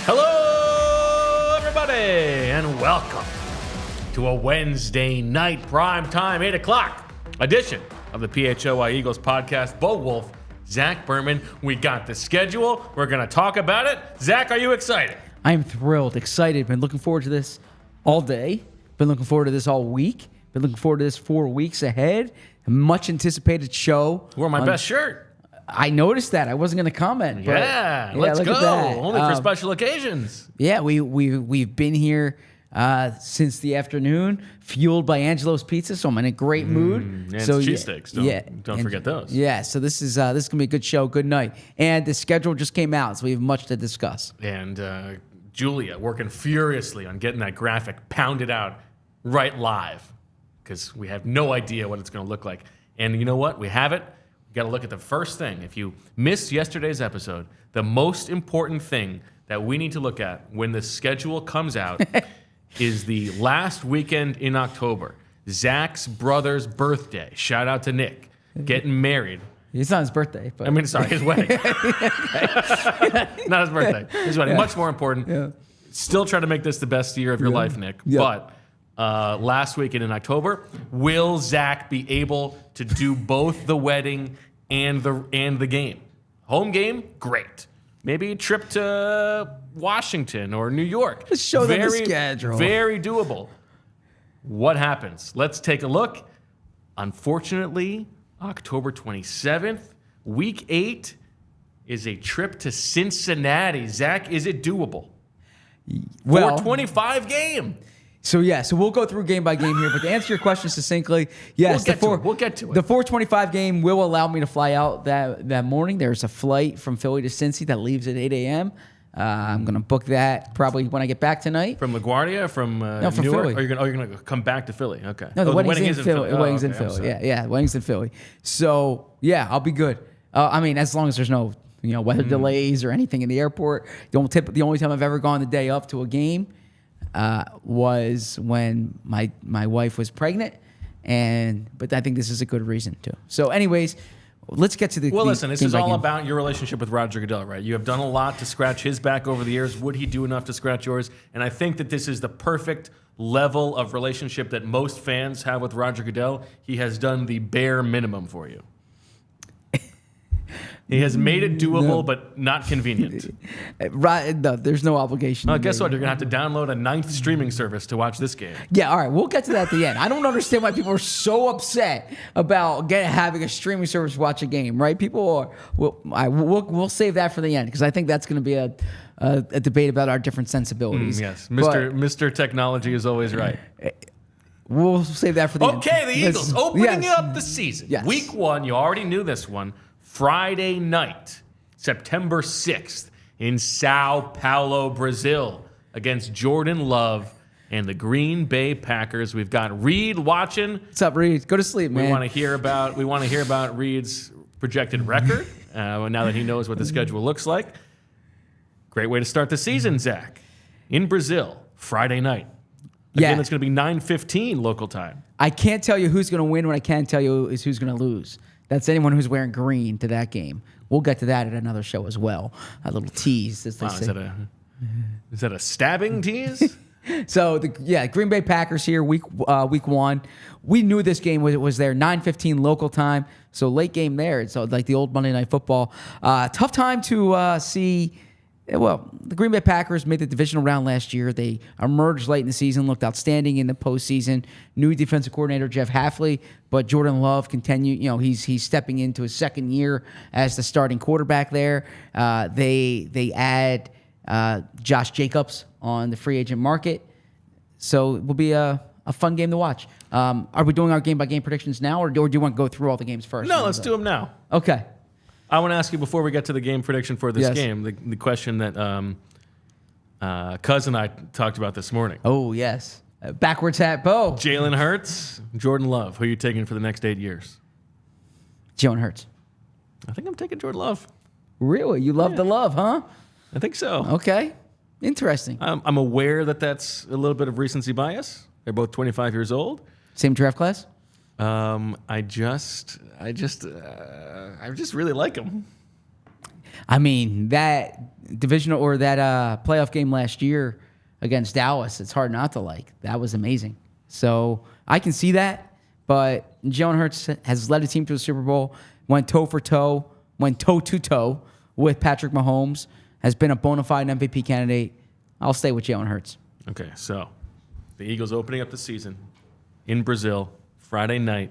Hello, everybody, and welcome to a Wednesday night primetime 8 o'clock edition of the PHLY Eagles podcast. Bo Wulf, Zach Berman. We got the schedule. We're going to talk about it. Zach, are you excited? I am thrilled, excited. Been looking forward to this all day. Been looking forward to this all week. Been looking forward to this 4 weeks ahead. A much anticipated show. Wore my best shirt. I noticed that. I wasn't going to comment. Yeah, but let's look go. At that. Only for special occasions. Yeah, we've been here since the afternoon, fueled by Angelo's Pizza. So I'm in a great mood. And so cheesesteaks. Don't forget those. Yeah, so this is gonna be a good show, good night. And the schedule just came out, so we have much to discuss. And Julia working furiously on getting that graphic pounded out right live because we have no idea what it's going to look like. And you know what? We have it. You got to look at the first thing. If you missed yesterday's episode, the most important thing that we need to look at when the schedule comes out is the last weekend in October. Zach's brother's birthday. Shout out to Nick. Getting married. It's not his birthday. But. I mean, sorry, his wedding. Not his birthday. His wedding. Yeah. Much more important. Yeah. Still try to make this the best year of your life, Nick. Yeah. But last weekend in October, will Zach be able to do both the wedding and the game? Home game, great. Maybe a trip to Washington or New York. Just show them the schedule. Very doable. What happens? Let's take a look. Unfortunately, October 27th, week 8 is a trip to Cincinnati. Zach, is it doable? Well, 425 game. So we'll go through game by game here. But to answer your question succinctly, yes, we'll get to it. The 425 game will allow me to fly out that morning. There's a flight from Philly to Cincy that leaves at 8 a.m. I'm going to book that probably when I get back tonight. From LaGuardia? From no, from Newark? Philly. Or you're going to come back to Philly? Okay. No, the wedding's in Philly. The wedding's in okay, Philly. Yeah, the wedding's in Philly. So, yeah, I'll be good. I mean, as long as there's no weather delays or anything in the airport. The only time I've ever gone the day up to a game was when my wife was pregnant, but I think this is a good reason too. So, anyways, let's get to the. Well, listen, this is all about your relationship with Roger Goodell, right? You have done a lot to scratch his back over the years. Would he do enough to scratch yours? And I think that this is the perfect level of relationship that most fans have with Roger Goodell. He has done the bare minimum for you. He has made it doable, but not convenient. Right? No, there's no obligation. Guess what? You're going to have to download a 9th streaming service to watch this game. Yeah, all right. We'll get to that at the end. I don't understand why people are so upset about having a streaming service to watch a game, right? We'll save that for the end because I think that's going to be a debate about our different sensibilities. Yes, Mr. Technology is always right. We'll save that for the end. Okay, the Eagles opening up the season. Yes. Week 1, you already knew this one. Friday night, September 6th, in Sao Paulo, Brazil, against Jordan Love and the Green Bay Packers. We've got Reed watching. What's up, Reed? Go to sleep, man. We want to hear about Reed's projected record now that he knows what the schedule looks like. Great way to start the season, Zach. In Brazil, Friday night. Again, it's going to be 9:15 local time. I can't tell you who's going to win. What I can tell you is who's going to lose. That's anyone who's wearing green to that game. We'll get to that at another show as well. A little tease, as they say. Is that a stabbing tease? So, Green Bay Packers here, week 1. We knew this game was there, 9:15 local time. So, late game there. It's like the old Monday Night Football. Tough time to see. Well, the Green Bay Packers made the divisional round last year. They emerged late in the season, looked outstanding in the postseason. New defensive coordinator Jeff Hafley, but Jordan Love continued. He's stepping into his second year as the starting quarterback there. They add Josh Jacobs on the free agent market, so it will be a a fun game to watch. Are we doing our game-by-game predictions now, or do you want to go through all the games first? No, let's do them now. Okay. I want to ask you before we get to the game prediction for this Yes. game, the question that Cuz and I talked about this morning. Oh, yes. Backwards hat, Bo. Jalen Hurts, Jordan Love. Who are you taking for the next 8 years? Jalen Hurts. I think I'm taking Jordan Love. Really? You love the love, huh? I think so. Okay. Interesting. I'm aware that that's a little bit of recency bias. They're both 25 years old. Same draft class? I just really like him. I mean, that divisional or that playoff game last year against Dallas, it's hard not to like. That was amazing. So I can see that, but Jalen Hurts has led a team to a Super Bowl, went toe-to-toe with Patrick Mahomes, has been a bona fide MVP candidate. I'll stay with Jalen Hurts. Okay, so the Eagles opening up the season in Brazil, Friday night.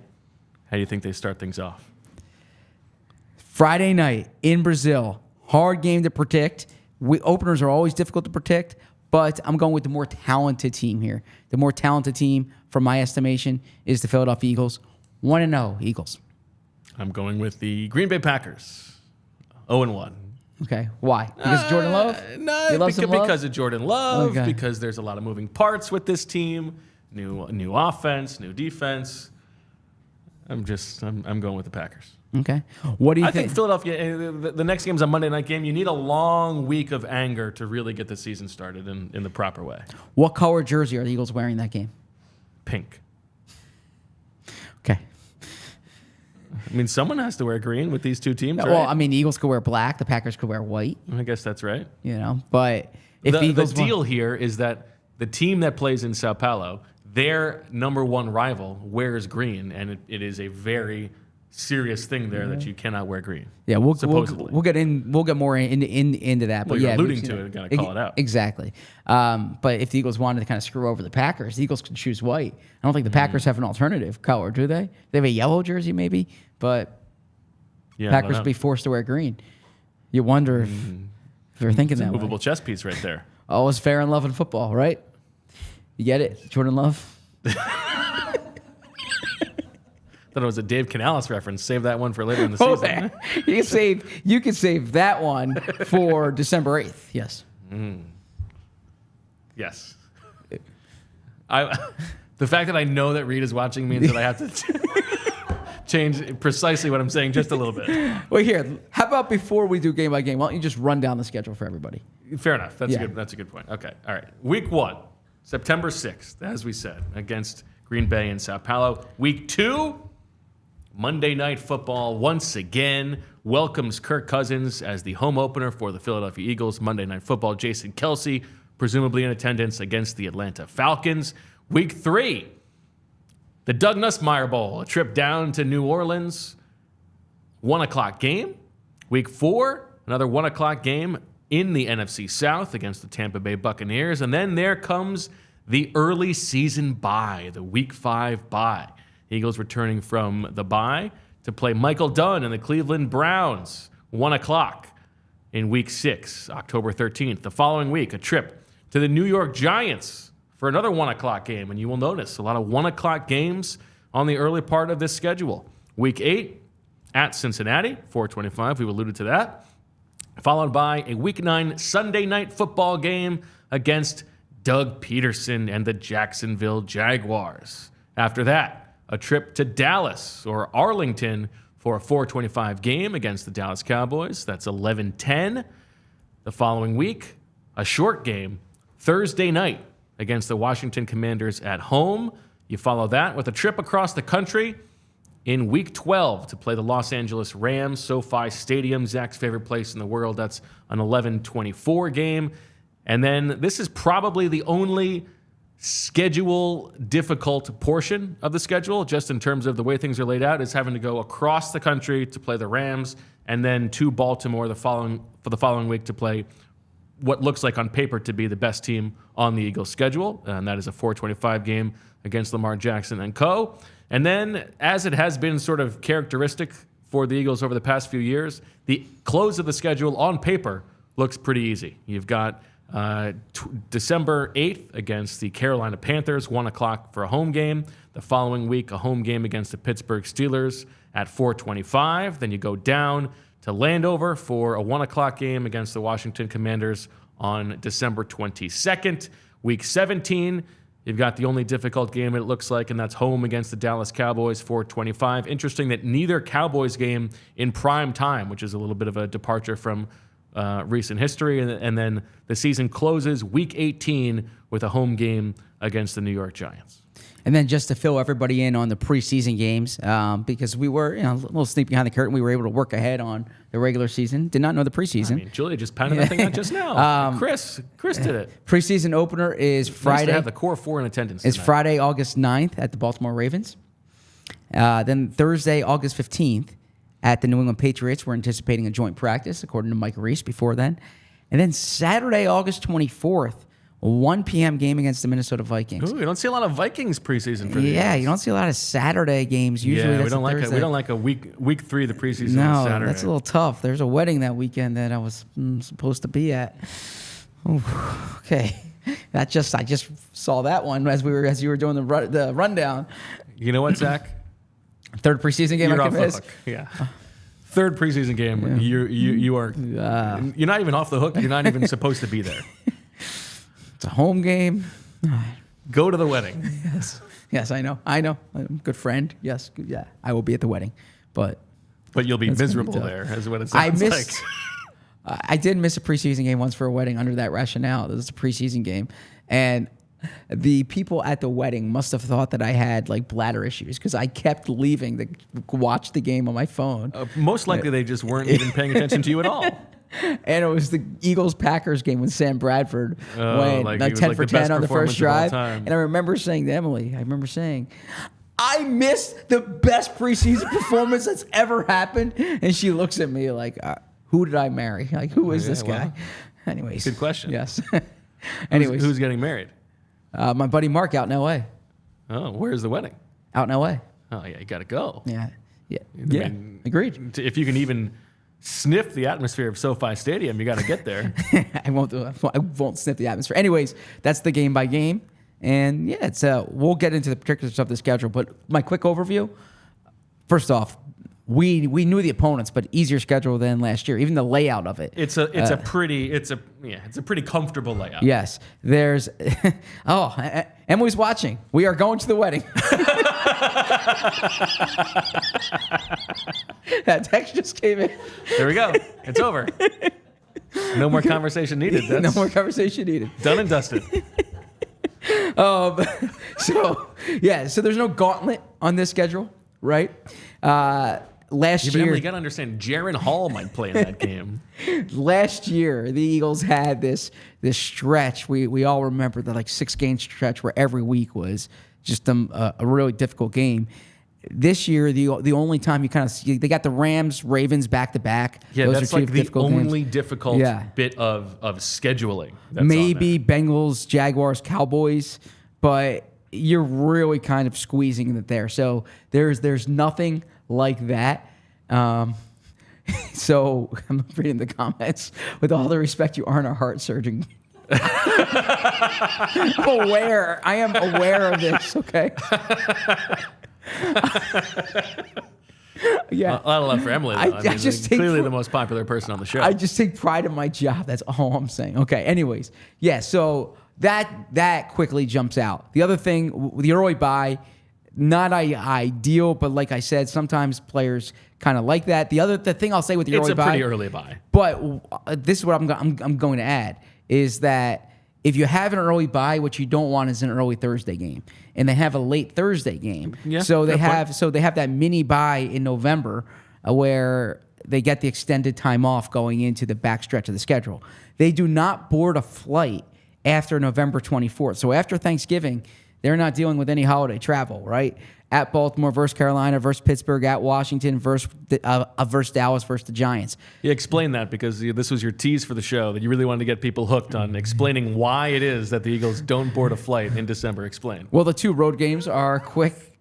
How do you think they start things off? Friday night in Brazil, hard game to predict. Openers are always difficult to predict, but I'm going with the more talented team here. The more talented team, from my estimation, is the Philadelphia Eagles. 1-0 Eagles. I'm going with the Green Bay Packers. 0-1. Okay, why? Because of Jordan Love? No, You love some love? because of Jordan Love. Okay. Because there's a lot of moving parts with this team. New offense, new defense. I'm going with the Packers. Okay. What do you I think? think Philadelphia. The next game's a Monday night game. You need a long week of anger to really get the season started in the proper way. What color jersey are the Eagles wearing that game? Pink. Okay. I mean, someone has to wear green with these two teams, right? Well, I mean, the Eagles could wear black. The Packers could wear white. I guess that's right. But if the Eagles deal here is that the team that plays in Sao Paulo, their number one rival wears green, and it is a very serious thing there that you cannot wear green. Yeah, we'll get more into that. Well, but you're yeah, alluding to it, gotta call it out. Exactly. But if the Eagles wanted to kind of screw over the Packers, the Eagles could choose white. I don't think the Packers have an alternative color, do they? They have a yellow jersey maybe, but Yeah, Packers would be forced to wear green. You wonder if they're thinking that way. movable chess piece right there. All is fair in love and football, right? You get it, Jordan Love? Thought it was a Dave Canales reference. Save that one for later in the season. You can save that one for December 8th. Yes. Yes. The fact that I know that Reed is watching means that I have to change precisely what I'm saying just a little bit. Well, here, how about before we do game by game, why don't you just run down the schedule for everybody? Fair enough. That's Yeah. a good point. Okay. All right. Week 1, September 6th, as we said, against Green Bay and Sao Paulo. Week 2, Monday Night Football once again welcomes Kirk Cousins as the home opener for the Philadelphia Eagles. Monday Night Football, Jason Kelce, presumably in attendance against the Atlanta Falcons. Week 3, the Doug Nusmeier Bowl, a trip down to New Orleans, 1 o'clock game. Week 4, another 1 o'clock game in the NFC South against the Tampa Bay Buccaneers. And then there comes the early season bye, the Week 5 bye. Eagles returning from the bye to play Michael Dunn and the Cleveland Browns, 1 o'clock in Week 6, October 13th. The following week, a trip to the New York Giants for another 1 o'clock game. And you will notice a lot of 1 o'clock games on the early part of this schedule. Week 8, at Cincinnati, 4:25. We've alluded to that. Followed by a Week 9 Sunday night football game against Doug Peterson and the Jacksonville Jaguars. After that, a trip to Dallas or Arlington for a 4:25 game against the Dallas Cowboys. That's 11:10. The following week, a short game, Thursday night against the Washington Commanders at home. You follow that with a trip across the country in Week 12 to play the Los Angeles Rams, SoFi Stadium, Zach's favorite place in the world. That's an 11:24 game. And then this is probably the only schedule difficult portion of the schedule, just in terms of the way things are laid out, is having to go across the country to play the Rams and then to Baltimore for the following week to play what looks like on paper to be the best team on the Eagles schedule, and that is a 4:25 game against Lamar Jackson and co. And then, as it has been sort of characteristic for the Eagles over the past few years, the close of the schedule on paper looks pretty easy. You've got December 8th against the Carolina Panthers, 1 o'clock for a home game. The following week, a home game against the Pittsburgh Steelers at 4:25. Then you go down to Landover for a 1 o'clock game against the Washington Commanders on December 22nd. Week 17, you've got the only difficult game, it looks like, and that's home against the Dallas Cowboys, 4:25. Interesting that neither Cowboys game in prime time, which is a little bit of a departure from recent history. And then the season closes week 18 with a home game against the New York Giants. And then just to fill everybody in on the preseason games, because we were a little sneak behind the curtain, we were able to work ahead on the regular season. Did not know the preseason. I mean, Julia just pounded that thing out just now. Chris did it. Preseason opener is Friday. Nice to have the core four in attendance. It's tonight. Friday, August 9th at the Baltimore Ravens. Then Thursday, August 15th at the New England Patriots. We're anticipating a joint practice, according to Mike Reese before then. And then Saturday, August 24th, a 1 p.m. game against the Minnesota Vikings. Ooh, you don't see a lot of Vikings preseason for the Yeah, Eagles. you don't see a lot of Saturday games. Usually that's we don't Thursday. We don't like a week 3 of the preseason No, on Saturday. that's a little tough. There's a wedding that weekend that I was supposed to be at. Ooh, okay, I just saw that one as you were doing the rundown. You know what, Zach? Third preseason game You're I off can the miss. hook. Yeah. Third preseason game. Yeah. You are. You're not even off the hook. You're not even supposed to be there. It's a home game. Go to the wedding. Yes, I know. I'm a good friend. Yes, yeah, I will be at the wedding, but you'll be miserable there, is what it sounds like. I did miss a preseason game once for a wedding under that rationale. This is a preseason game, and the people at the wedding must have thought that I had like bladder issues because I kept leaving to watch the game on my phone. Most likely, they just weren't even paying attention to you at all. And it was the Eagles-Packers game when Sam Bradford went like 10 for 10 on the first drive. And I remember saying to Emily, I missed the best preseason performance that's ever happened. And she looks at me like, who did I marry? Like, who is this guy? Well, anyways. good question. Yes. Anyways. Who's getting married? My buddy Mark out in L.A. Oh, where's the wedding? Out in L.A. Oh, yeah, you got to go. Yeah. I Yeah. mean, Agreed. If you can even sniff the atmosphere of SoFi Stadium, you got to get there. I won't sniff the atmosphere. Anyways, that's the game by game. And yeah, it's we'll get into the particulars of the schedule. But my quick overview, first off, we knew the opponents, but easier schedule than last year. Even the layout of it. It's a pretty comfortable layout. Yes. There's Emily's watching. We are going to the wedding. That text just came in. There we go. It's over. No more conversation needed. No more conversation needed. Done and dusted. So there's no gauntlet on this schedule, right? Last year, Emily, you got to understand, Jaron Hall might play in that game. Last year, the Eagles had this stretch. We all remember the 6-game stretch where every week was just a really difficult game. This year, the only time you kind of see, they got the Rams, Ravens back to back. Yeah, Those that's are two like the difficult only games. difficult bit of scheduling. That's Maybe Bengals, Jaguars, Cowboys, but you're really kind of squeezing it there. So there's nothing like that. So I'm reading the comments. With all the respect, you aren't a heart surgeon. I am aware of this, okay? Yeah. A lot of love for Emily, though. I just take clearly the most popular person on the show. I just take pride in my job. That's all I'm saying. Okay. Anyways, yeah. So that quickly jumps out. The other thing, the early bye, not ideal, but like I said, sometimes players kind of like that. The thing I'll say with the early bye, it's a pretty early bye. But this is what I'm going to add is that if you have an early bye, what you don't want is an early Thursday game, and they have a late Thursday game. Yeah, so they have that mini bye in November where they get the extended time off going into the backstretch of the schedule. They do not board a flight after November 24th. So after Thanksgiving, they're not dealing with any holiday travel, right? At Baltimore versus Carolina versus Pittsburgh, at Washington versus Dallas versus the Giants. Yeah, explain that, because this was your tease for the show that you really wanted to get people hooked on explaining why it is that the Eagles don't board a flight in December. Explain. Well, the two road games are quick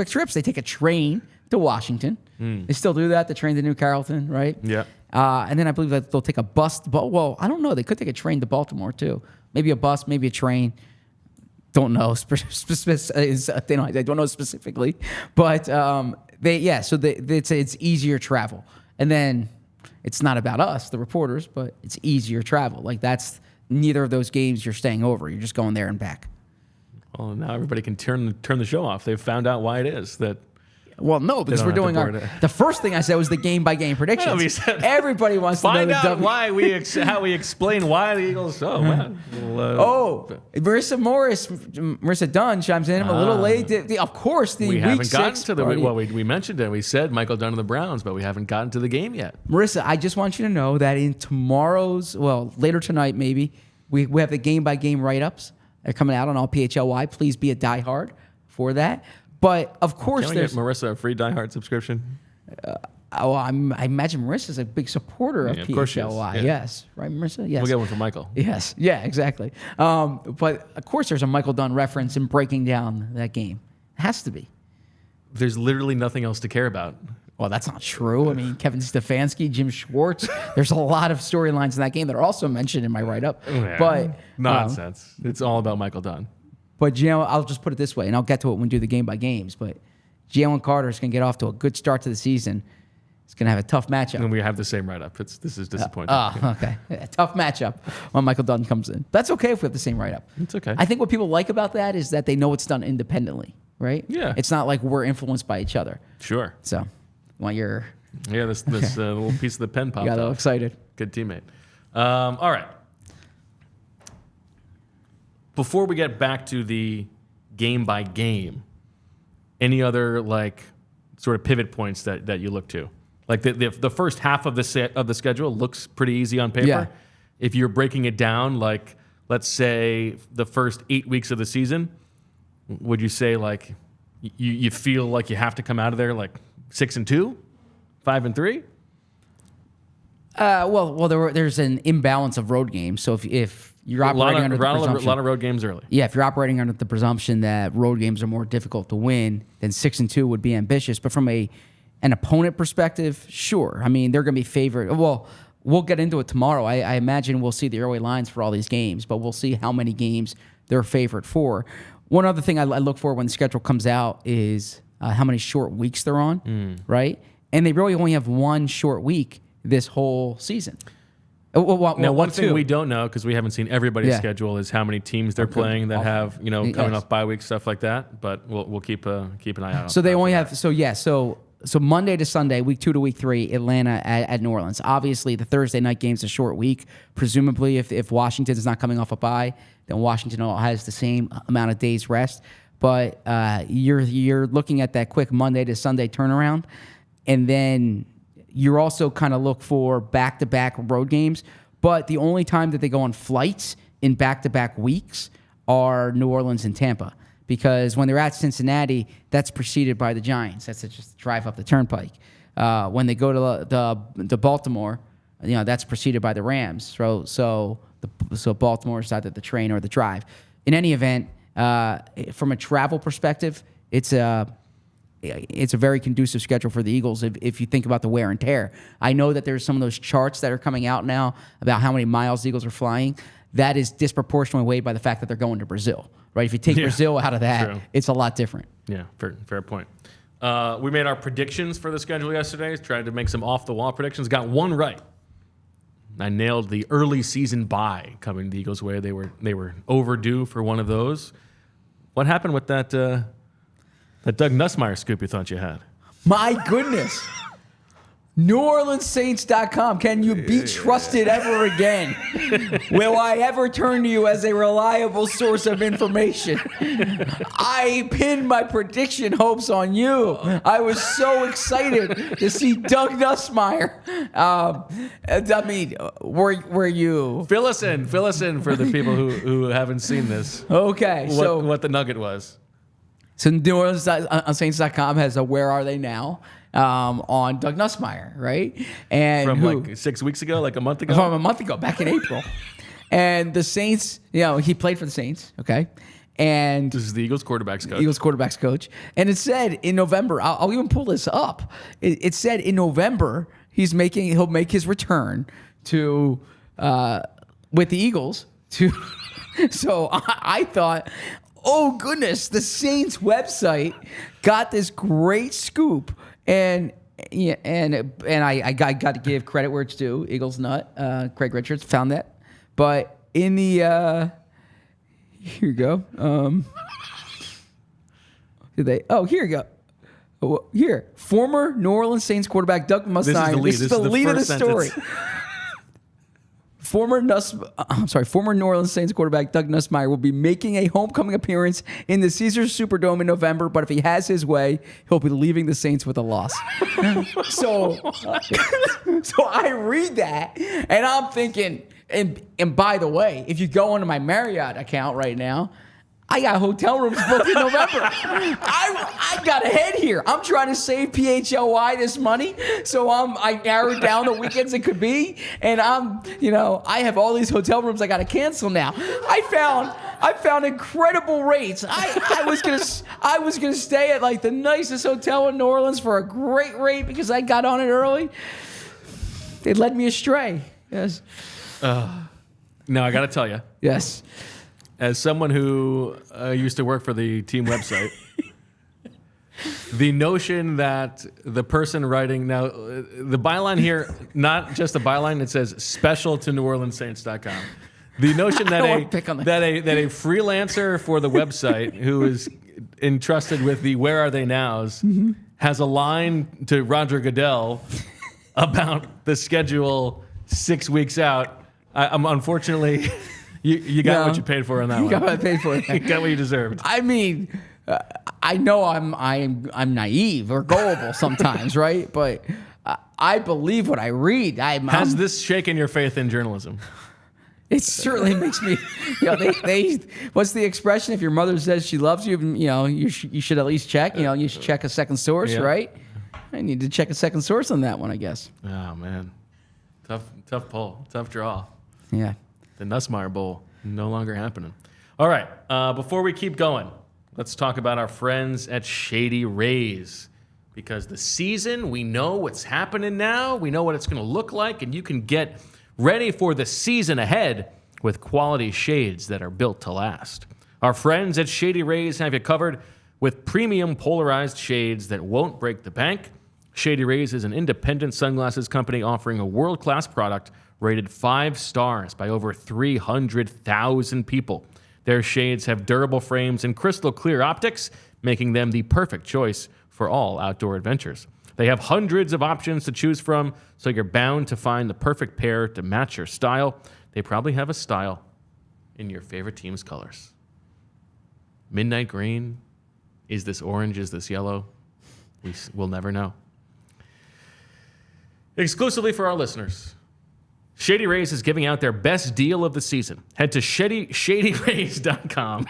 trips. They take a train to Washington. They still do that. The train to New Carrollton, right? Yeah. And then I believe that they'll take a bus. Well, I don't know. They could take a train to Baltimore too. Maybe a bus, maybe a train. Don't know. I don't know specifically, but it's easier travel. And then it's not about us, the reporters, but it's easier travel. Like that's neither of those games you're staying over. You're just going there and back. Well, now everybody can turn the show off. They've found out why it is that. Well, no, because we're doing the first thing I said was the game-by-game predictions. Everybody wants to know find out why how we explain why the Eagles. Oh, man. Marissa Dunn chimes in a little late. Of course, we haven't gotten to the we mentioned it. We said Michael Dunn and the Browns, but we haven't gotten to the game yet. Marissa, I just want you to know that in later tonight maybe, we have the game-by-game write-ups. They're coming out on all PHLY. Please be a diehard for that. But of course, can we get Marissa a free diehard subscription? I imagine Marissa's a big supporter of PHLY. Yes, right, Marissa. Yes, we'll get one for Michael. Yes, yeah, exactly. But of course, there's a Michael Dunn reference in breaking down that game. It has to be. There's literally nothing else to care about. Well, that's not true. I mean, Kevin Stefanski, Jim Schwartz. There's a lot of storylines in that game that are also mentioned in my write-up. Yeah, but nonsense. It's all about Michael Dunn. But I'll just put it this way, and I'll get to it when we do the game by games. But Jalen Carter is going to get off to a good start to the season. He's going to have a tough matchup. And we have the same write-up. This is disappointing. Okay. A tough matchup when Michael Dunn comes in. That's okay if we have the same write-up. It's okay. I think what people like about that is that they know it's done independently, right? Yeah. It's not like we're influenced by each other. Sure. So, this little piece of the pen popped got a little excited. Good teammate. All right. Before we get back to the game by game, any other sort of pivot points that you look to? Like the first half of the schedule looks pretty easy on paper. Yeah. If you're breaking it down, let's say the first 8 weeks of the season, would you say you feel like you have to come out of there 6-2, 5-3? There's an imbalance of road games. So if you're operating under the presumption, a lot of road games early. Yeah, if you're operating under the presumption that road games are more difficult to win, then 6-2 would be ambitious. But from an opponent perspective, sure. I mean, they're going to be favored. Well, we'll get into it tomorrow. I imagine we'll see the early lines for all these games, but we'll see how many games they're favored for. One other thing I look for when the schedule comes out is how many short weeks they're on, right? And they really only have one short week this whole season. One thing we don't know, because we haven't seen everybody's schedule, is how many teams they're playing that have coming off bye week, stuff like that. But we'll keep an eye out. So they only have so Monday to Sunday, week 2 to week 3, Atlanta at New Orleans. Obviously, the Thursday night game's a short week. Presumably, if Washington is not coming off a bye, then Washington has the same amount of days rest. But you're looking at that quick Monday to Sunday turnaround, and then you're also kind of look for back-to-back road games. But the only time that they go on flights in back-to-back weeks are New Orleans and Tampa. Because when they're at Cincinnati, that's preceded by the Giants. That's just a drive up the turnpike. When they go to Baltimore, that's preceded by the Rams. So Baltimore is either the train or the drive. In any event, from a travel perspective, it's a very conducive schedule for the Eagles if you think about the wear and tear. I know that there's some of those charts that are coming out now about how many miles the Eagles are flying. That is disproportionately weighed by the fact that they're going to Brazil, right? If you take Brazil out of that, true. It's a lot different. Yeah, fair point. We made our predictions for the schedule yesterday, tried to make some off-the-wall predictions, got one right. I nailed the early season bye coming the Eagles' way. They were overdue for one of those. What happened with that Doug Nusmeier scoop you thought you had? My goodness. NewOrleansSaints.com. Can you be trusted ever again? Will I ever turn to you as a reliable source of information? I pinned my prediction hopes on you. I was so excited to see Doug Nusmeier. Were you? Fill us in for the people who haven't seen this. Okay. What the nugget was. So NewOrleansSaints.com has a Where Are They Now? On Doug Nusmeier, right? And from 6 weeks ago, a month ago? From a month ago, back in April. And the Saints, he played for the Saints, okay? And This is the Eagles quarterback's coach. Eagles quarterback's coach. And it said in November, I'll even pull this up. It said in November he'll make his return to with the Eagles to. So I thought, oh goodness, the Saints website got this great scoop, and I got to give credit where it's due. Eagles nut, Craig Richards found that, but in the here you go. Here you go. Here, former New Orleans Saints quarterback Doug Mustang. This is the lead of the story. Former New Orleans Saints quarterback Doug Nusmeier will be making a homecoming appearance in the Caesars Superdome in November, but if he has his way, he'll be leaving the Saints with a loss. So I read that, and I'm thinking, and by the way, if you go onto my Marriott account right now, I got hotel rooms booked in November. I got ahead here. I'm trying to save PHLY this money, so I narrowed down the weekends it could be, and I have all these hotel rooms I got to cancel now. I found incredible rates. I was gonna stay at like the nicest hotel in New Orleans for a great rate because I got on it early. They led me astray. Yes. Now I got to tell you. Yes. As someone who used to work for the team website, the notion that the person writing now, the byline here, not just a byline, it says special to NewOrleansSaints.com. The notion that a freelancer for the website who is entrusted with the where are they nows has a line to Roger Goodell about the schedule 6 weeks out. I'm unfortunately. You got what you paid for on that one. You got what I paid for. You got what you deserved. I mean, I know I'm naive or gullible sometimes, right? But I believe what I read. Has this shaken your faith in journalism? It certainly makes me. They what's the expression? If your mother says she loves you, you should at least check. You should check a second source, right? I need to check a second source on that one, I guess. Oh man, tough pull, tough draw. Yeah. The Nusmeier Bowl, no longer happening. All right, before we keep going, let's talk about our friends at Shady Rays. Because the season, we know what's happening now, we know what it's going to look like, and you can get ready for the season ahead with quality shades that are built to last. Our friends at Shady Rays have you covered with premium polarized shades that won't break the bank. Shady Rays is an independent sunglasses company offering a world-class product rated 5 stars by over 300,000 people. Their shades have durable frames and crystal clear optics, making them the perfect choice for all outdoor adventures. They have hundreds of options to choose from, so you're bound to find the perfect pair to match your style. They probably have a style in your favorite team's colors. Midnight green? Is this orange? Is this yellow? We'll never know. Exclusively for our listeners, Shady Rays is giving out their best deal of the season. Head to shadyrays.com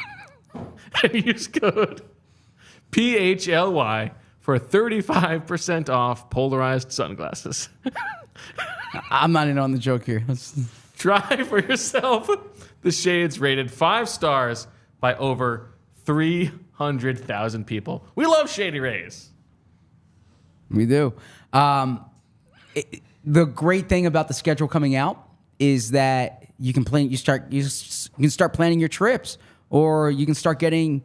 and use code PHLY for 35% off polarized sunglasses. I'm not in on the joke here. Try for yourself the shades rated 5 stars by over 300,000 people. We love Shady Rays. We do. The great thing about the schedule coming out is that you can plan. You can start planning your trips, or you can start getting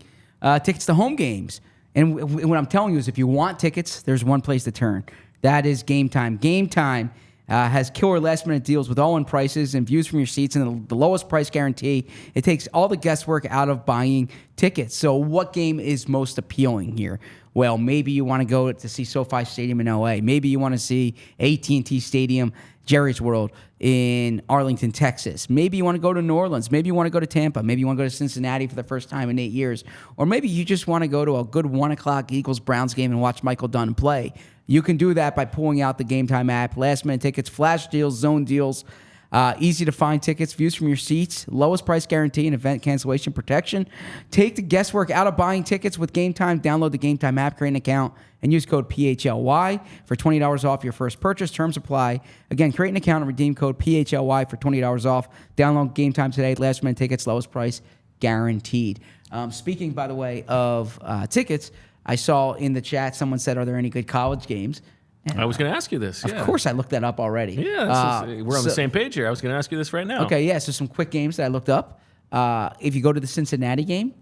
tickets to home games. And what I'm telling you is, if you want tickets, there's one place to turn. That is Game Time. Game Time has killer last-minute deals with all-in prices and views from your seats and the lowest price guarantee. It takes all the guesswork out of buying tickets. So what game is most appealing here? Well, maybe you want to go to see SoFi Stadium in LA. Maybe you want to see AT&T Stadium, Jerry's World in Arlington, Texas. Maybe you want to go to New Orleans. Maybe you want to go to Tampa. Maybe you want to go to Cincinnati for the first time in 8 years. Or maybe you just want to go to a good 1 o'clock Eagles-Browns game and watch Michael Dunn play. You can do that by pulling out the Game Time app. Last-minute tickets, flash deals, zone deals, easy to find tickets, views from your seats, lowest price guarantee, and event cancellation protection. Take the guesswork out of buying tickets with Game Time. Download the Game Time app, create an account, and use code PHLY for $20 off your first purchase. Terms apply. Again, create an account and redeem code PHLY for $20 off. Download Game Time today. Last minute tickets, lowest price guaranteed. Speaking, by the way, of tickets, I saw in the chat someone said, "Are there any good college games?" And, I was going to ask you this. Of course, I looked that up already. Yeah, we're on the same page here. I was going to ask you this right now. Okay, yeah. So some quick games that I looked up. If you go to the Cincinnati game,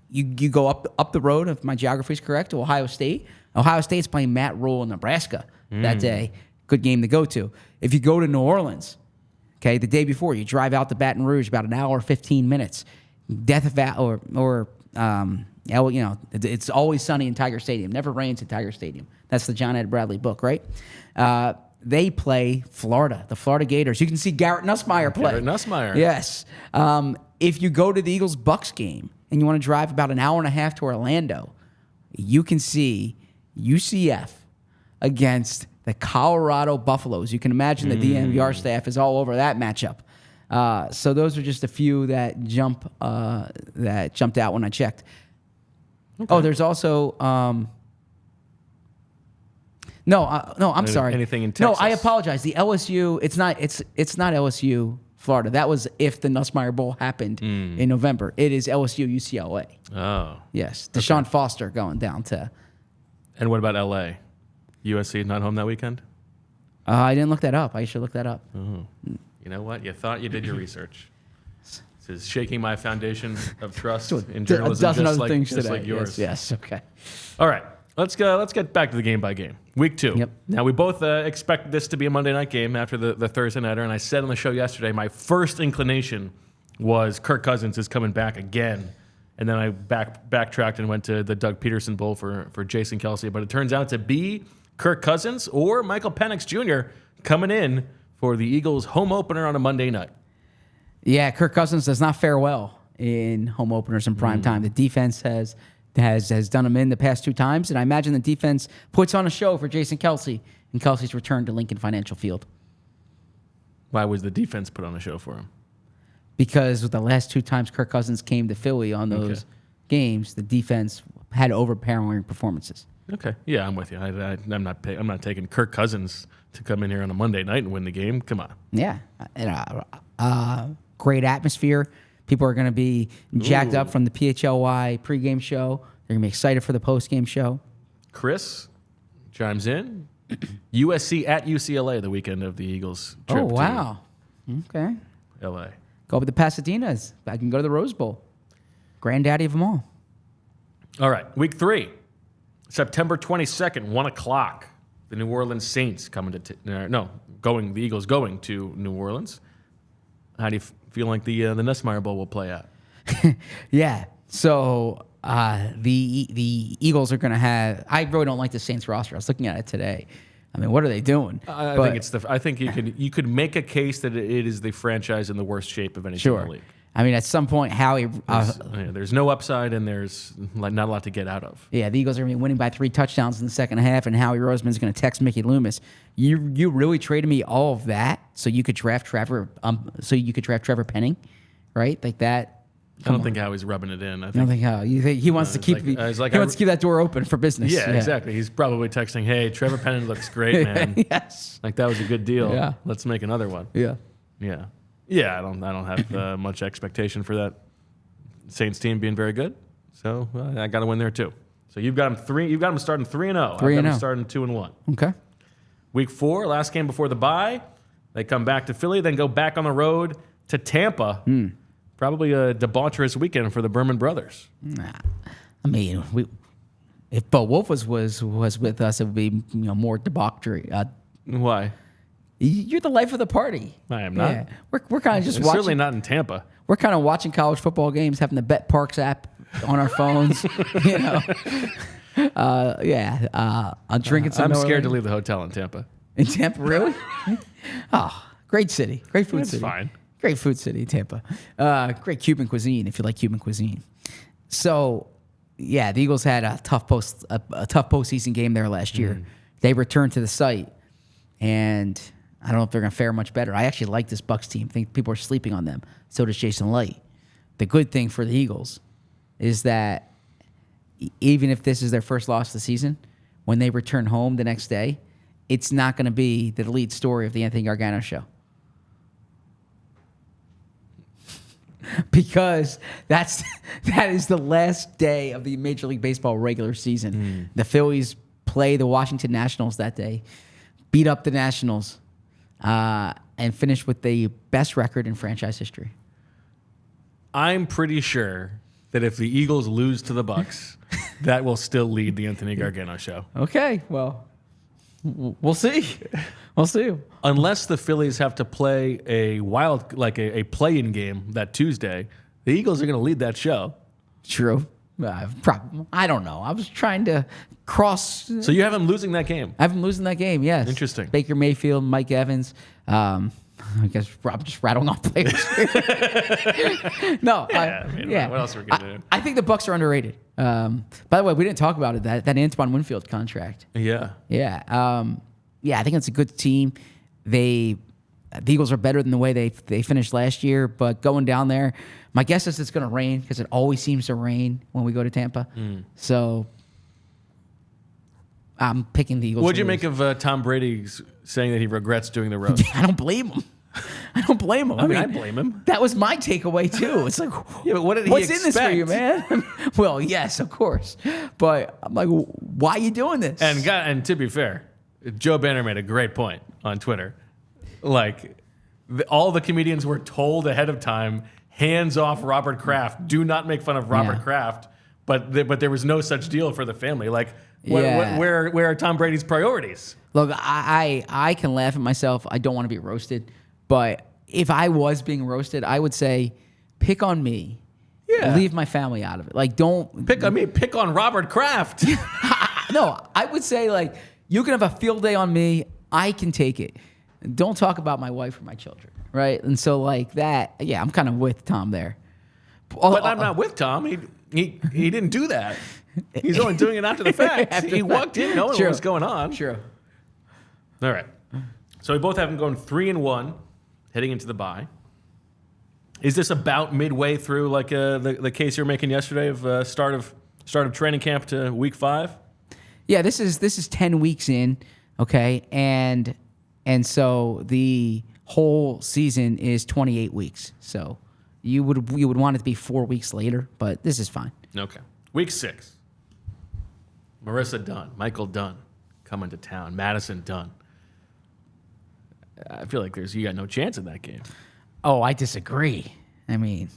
you go up the road, if my geography is correct, to Ohio State. Ohio State's playing Matt Rule in Nebraska that day. Good game to go to. If you go to New Orleans, okay, the day before, you drive out to Baton Rouge, about an hour, 15 minutes. It's Always Sunny in Tiger Stadium. Never rains at Tiger Stadium. That's the John Ed Bradley book, right? They play Florida, the Florida Gators. You can see Garrett Nussmeier play. Garrett Nussmeier. Yes. If you go to the Eagles-Bucks game and you want to drive about an hour and a half to Orlando, you can see UCF against the Colorado Buffaloes. You can imagine the DNVR staff is all over that matchup. So those are just a few that jumped out when I checked. Okay. Oh, there's also I'm sorry. Anything in Texas? No, I apologize. The LSU. It's not LSU Florida. That was if the Nussmeier Bowl happened in November. It is LSU UCLA. Oh, yes. Deshaun Foster going down to. And what about LA? USC not home that weekend? I didn't look that up. I should look that up. Oh. You know what? You thought you did your research. This is shaking my foundation of trust in journalism. A dozen just other like, things just today. like yours. Yes. Okay. All right. Let's go. Let's get back to the game by game. Week 2. Yep. Now, we both expect this to be a Monday night game after the Thursday nighter, and I said on the show yesterday, my first inclination was Kirk Cousins is coming back again. And then I backtracked and went to the Doug Peterson Bowl for Jason Kelce. But it turns out to be Kirk Cousins or Michael Penix Jr. coming in for the Eagles' home opener on a Monday night. Yeah, Kirk Cousins does not fare well in home openers in prime time. The defense has done him in the past 2 times, and I imagine the defense puts on a show for Jason Kelce and Kelce's return to Lincoln Financial Field. Why was the defense put on a show for him? Because with the last 2 times Kirk Cousins came to Philly on those games, the defense had overpowering performances. Okay, yeah, I'm with you. I'm not taking Kirk Cousins to come in here on a Monday night and win the game. Come on. Yeah, and, great atmosphere. People are going to be jacked up from the PHLY pregame show. They're going to be excited for the postgame show. Chris chimes in. USC at UCLA the weekend of the Eagles trip. Oh, wow. Okay. To LA. Go with the Pasadenas. I can go to the Rose Bowl. Granddaddy of them all. All right, week 3. September 22nd, 1 o'clock. The New Orleans Saints coming to the Eagles going to New Orleans. How do you feel like the Nusmeier Bowl will play out? Yeah. So the Eagles are going to have. I really don't like the Saints roster. I was looking at it today. I mean, what are they doing? I think you could make a case that it is the franchise in the worst shape of any team in the league. I mean, at some point, Howie. There's no upside, and there's not a lot to get out of. Yeah, the Eagles are going to be winning by 3 touchdowns in the second half, and Howie Roseman's going to text Mickey Loomis. You really traded me all of that so you could draft Trevor. Penning, right? Like that. I don't think Howie's rubbing it in. I don't think how you think he wants to keep. He wants to keep that door open for business. Yeah, exactly. He's probably texting, "Hey, Trevor Penning looks great, man. Yes, like that was a good deal. Yeah. Let's make another one." Yeah. I don't have much expectation for that Saints team being very good. So I got to win there too. So you've got them starting 3-0. 3-0. I've got them starting 2-1. Okay. Week 4, last game before the bye, they come back to Philly, then go back on the road to Tampa. Probably a debaucherous weekend for the Berman brothers. I mean, if Bo Wulf was with us, it would be more debauchery. Why? You're the life of the party. I am not. Yeah. We're kind of just watching. Certainly not in Tampa. We're kind of watching college football games, having the Bet Parks app on our phones. I'm drinking some. I'm scared to leave the hotel in Tampa. In Tampa, really? Oh, great city, great food city. It's fine. Great food city, Tampa. Great Cuban cuisine, if you like Cuban cuisine. So, yeah, the Eagles had a tough postseason game there last year. They returned to the site, and I don't know if they're going to fare much better. I actually like this Bucs team. I think people are sleeping on them. So does Jason Light. The good thing for the Eagles is that even if this is their first loss of the season, when they return home the next day, it's not going to be the lead story of the Anthony Gargano show. because that is the last day of the Major League Baseball regular season. The Phillies play the Washington Nationals that day, beat up the Nationals, and finish with the best record in franchise history. I'm pretty sure that if the Eagles lose to the Bucks, that will still lead the Anthony Gargano show. Okay, well, we'll see. We'll see. Unless the Phillies have to play a play-in game that Tuesday, the Eagles are going to lead that show. True. I don't know. I was trying to cross. So you have them losing that game? I have them losing that game, yes. Interesting. Baker Mayfield, Mike Evans. I guess I'm just rattling off players. No. What else are we going to do? I think the Bucks are underrated. By the way, we didn't talk about it, that Antoine Winfield contract. Yeah. Yeah. I think it's a good team. The Eagles are better than the way they finished last year, but going down there, my guess is it's going to rain because it always seems to rain when we go to Tampa. So I'm picking the Eagles. What'd you make of Tom Brady saying that he regrets doing the roast? I don't blame him. I blame him. That was my takeaway too. It's like, yeah, but what did he what's expect? in this for you, man? Well, yes, of course, but I'm like, why are you doing this? And to be fair, Joe Banner made a great point on Twitter. Like, all the comedians were told ahead of time, hands off Robert Kraft. Do not make fun of Robert Kraft. But there was no such deal for the family. Like, where are Tom Brady's priorities? Look, I can laugh at myself. I don't want to be roasted. But if I was being roasted, I would say, pick on me. Yeah. Leave my family out of it. Like, don't... Pick on me. Pick on Robert Kraft. No, I would say, like, you can have a field day on me. I can take it. Don't talk about my wife or my children, right? And so, like, that... Yeah, I'm kind of with Tom there. But I'm not with Tom. He didn't do that. He's only doing it after the fact. He walked in knowing what was going on. True. All right. So we both have them going 3-1, heading into the bye. Is this about midway through, like the case you were making yesterday of start of training camp to week 5? Yeah, this is 10 weeks in, okay, and so the whole season is 28 weeks. So you would want it to be 4 weeks later, but this is fine. Okay. Week 6. Marissa Dunn, Michael Dunn coming to town. Madison Dunn. I feel like you got no chance in that game. Oh, I disagree. I mean,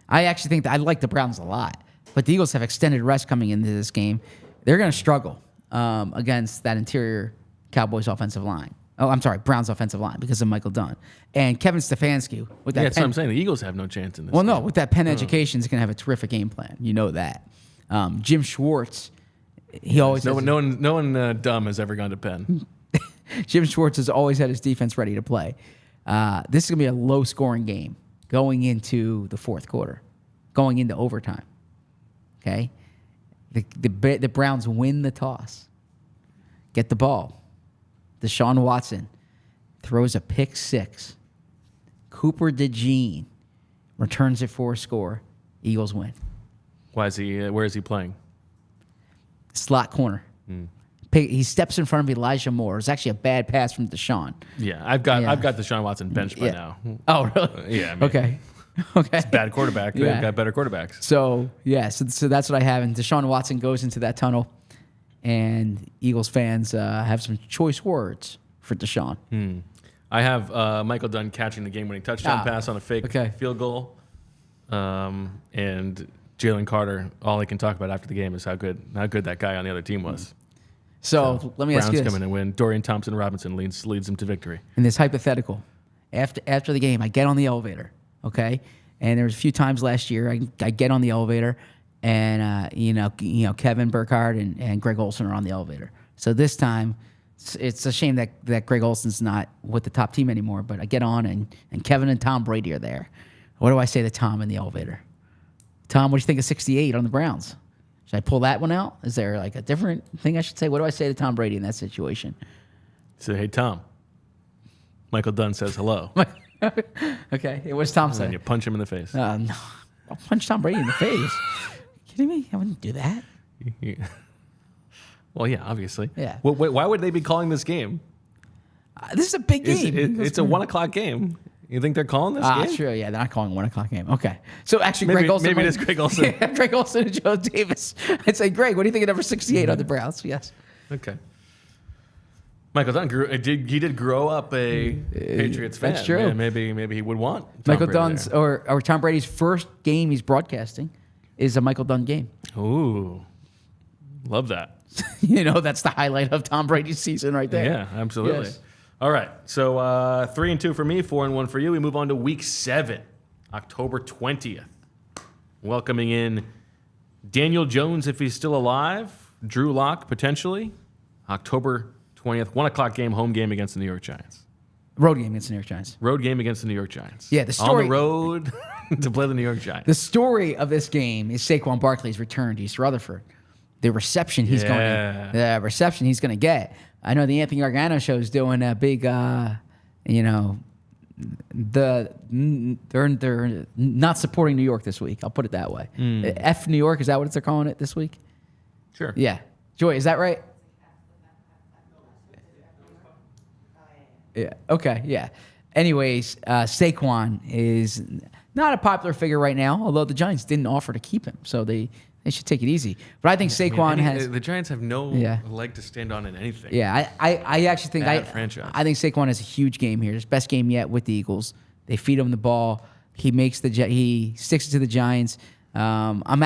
I actually think that I like the Browns a lot, but the Eagles have extended rest coming into this game. They're going to struggle against that interior Cowboys offensive line. Oh, I'm sorry, Browns offensive line because of Michael Dunn. And Kevin Stefanski with that. Yeah, that's what I'm saying. The Eagles have no chance in this. Well, game. no, with that Penn Education is going to have a terrific game plan. You know that. Jim Schwartz, he always no one dumb has ever gone to Penn. Jim Schwartz has always had his defense ready to play. This is going to be a low-scoring game going into the fourth quarter, going into overtime. Okay? The Browns win the toss, get the ball. Deshaun Watson throws a pick 6. Cooper DeJean returns it for a score. Eagles win. Why is he? Where is he playing? Slot corner. He steps in front of Elijah Moore. It's actually a bad pass from Deshaun. Yeah, I've got Deshaun Watson benched by now. Oh, really? Yeah. I mean, Okay. It's a bad quarterback. Yeah. They've got better quarterbacks. So that's what I have. And Deshaun Watson goes into that tunnel, and Eagles fans have some choice words for Deshaun. I have Michael Dunn catching the game-winning touchdown pass on a fake field goal, and Jalen Carter. All he can talk about after the game is how good that guy on the other team was. So let me ask you this. Browns come in and win. Dorian Thompson-Robinson leads them to victory. In this hypothetical, after the game, I get on the elevator, okay? And there was a few times last year I get on the elevator, and Kevin Burkhardt and Greg Olsen are on the elevator. So this time, it's a shame that Greg Olsen's not with the top team anymore. But I get on, and Kevin and Tom Brady are there. What do I say to Tom in the elevator? Tom, what do you think of 68 on the Browns? Should I pull that one out? Is there like a different thing I should say? What do I say to Tom Brady in that situation? Say, hey, Tom. Michael Dunn says hello. Okay. What does Tom say? And you punch him in the face. No. I'll punch Tom Brady in the face. Kidding me? I wouldn't do that. Well, yeah, obviously. Yeah. Why would they be calling this game? This is a big game. It's a 1:00 game. You think they're calling this game? Sure. Yeah, they're not calling a 1 o'clock game. Okay. So actually, Maybe- Greg Olson. maybe it is Greg Olson. Yeah, Greg Olson and Joe Davis. I'd say, Greg, what do you think of number 68 on the Browns? Yes. Okay. Michael Dunn did grow up a Patriots fan. That's true. Yeah, maybe he would want Tom Michael Brady Dunn's or Tom Brady's first game he's broadcasting is a Michael Dunn game. there. Ooh, love that. That's the highlight of Tom Brady's season right there. Yeah, absolutely. Yes. All right, so 3-2 for me, 4-1 for you. We move on to Week 7, October 20th. Welcoming in Daniel Jones if he's still alive, Drew Lock potentially. October 20th, 1 o'clock game, home game against the New York Giants. Road game against the New York Giants. Road game against the New York Giants. Yeah, the story- On the road to play the New York Giants. The story of this game is Saquon Barkley's return to East Rutherford. The reception he's going to get. I know the Anthony Gargano show is doing a big, they're not supporting New York this week. I'll put it that way. F New York, is that what they're calling it this week? Sure. Yeah. Joy, is that right? Yeah. Okay. Yeah. Anyways, Saquon is not a popular figure right now, although the Giants didn't offer to keep him, so they should take it easy. But I think Saquon has the Giants have no leg to stand on in anything. Yeah, I actually think Bad franchise. I think Saquon has a huge game here. His best game yet with the Eagles. They feed him the ball. He sticks it to the Giants. I'm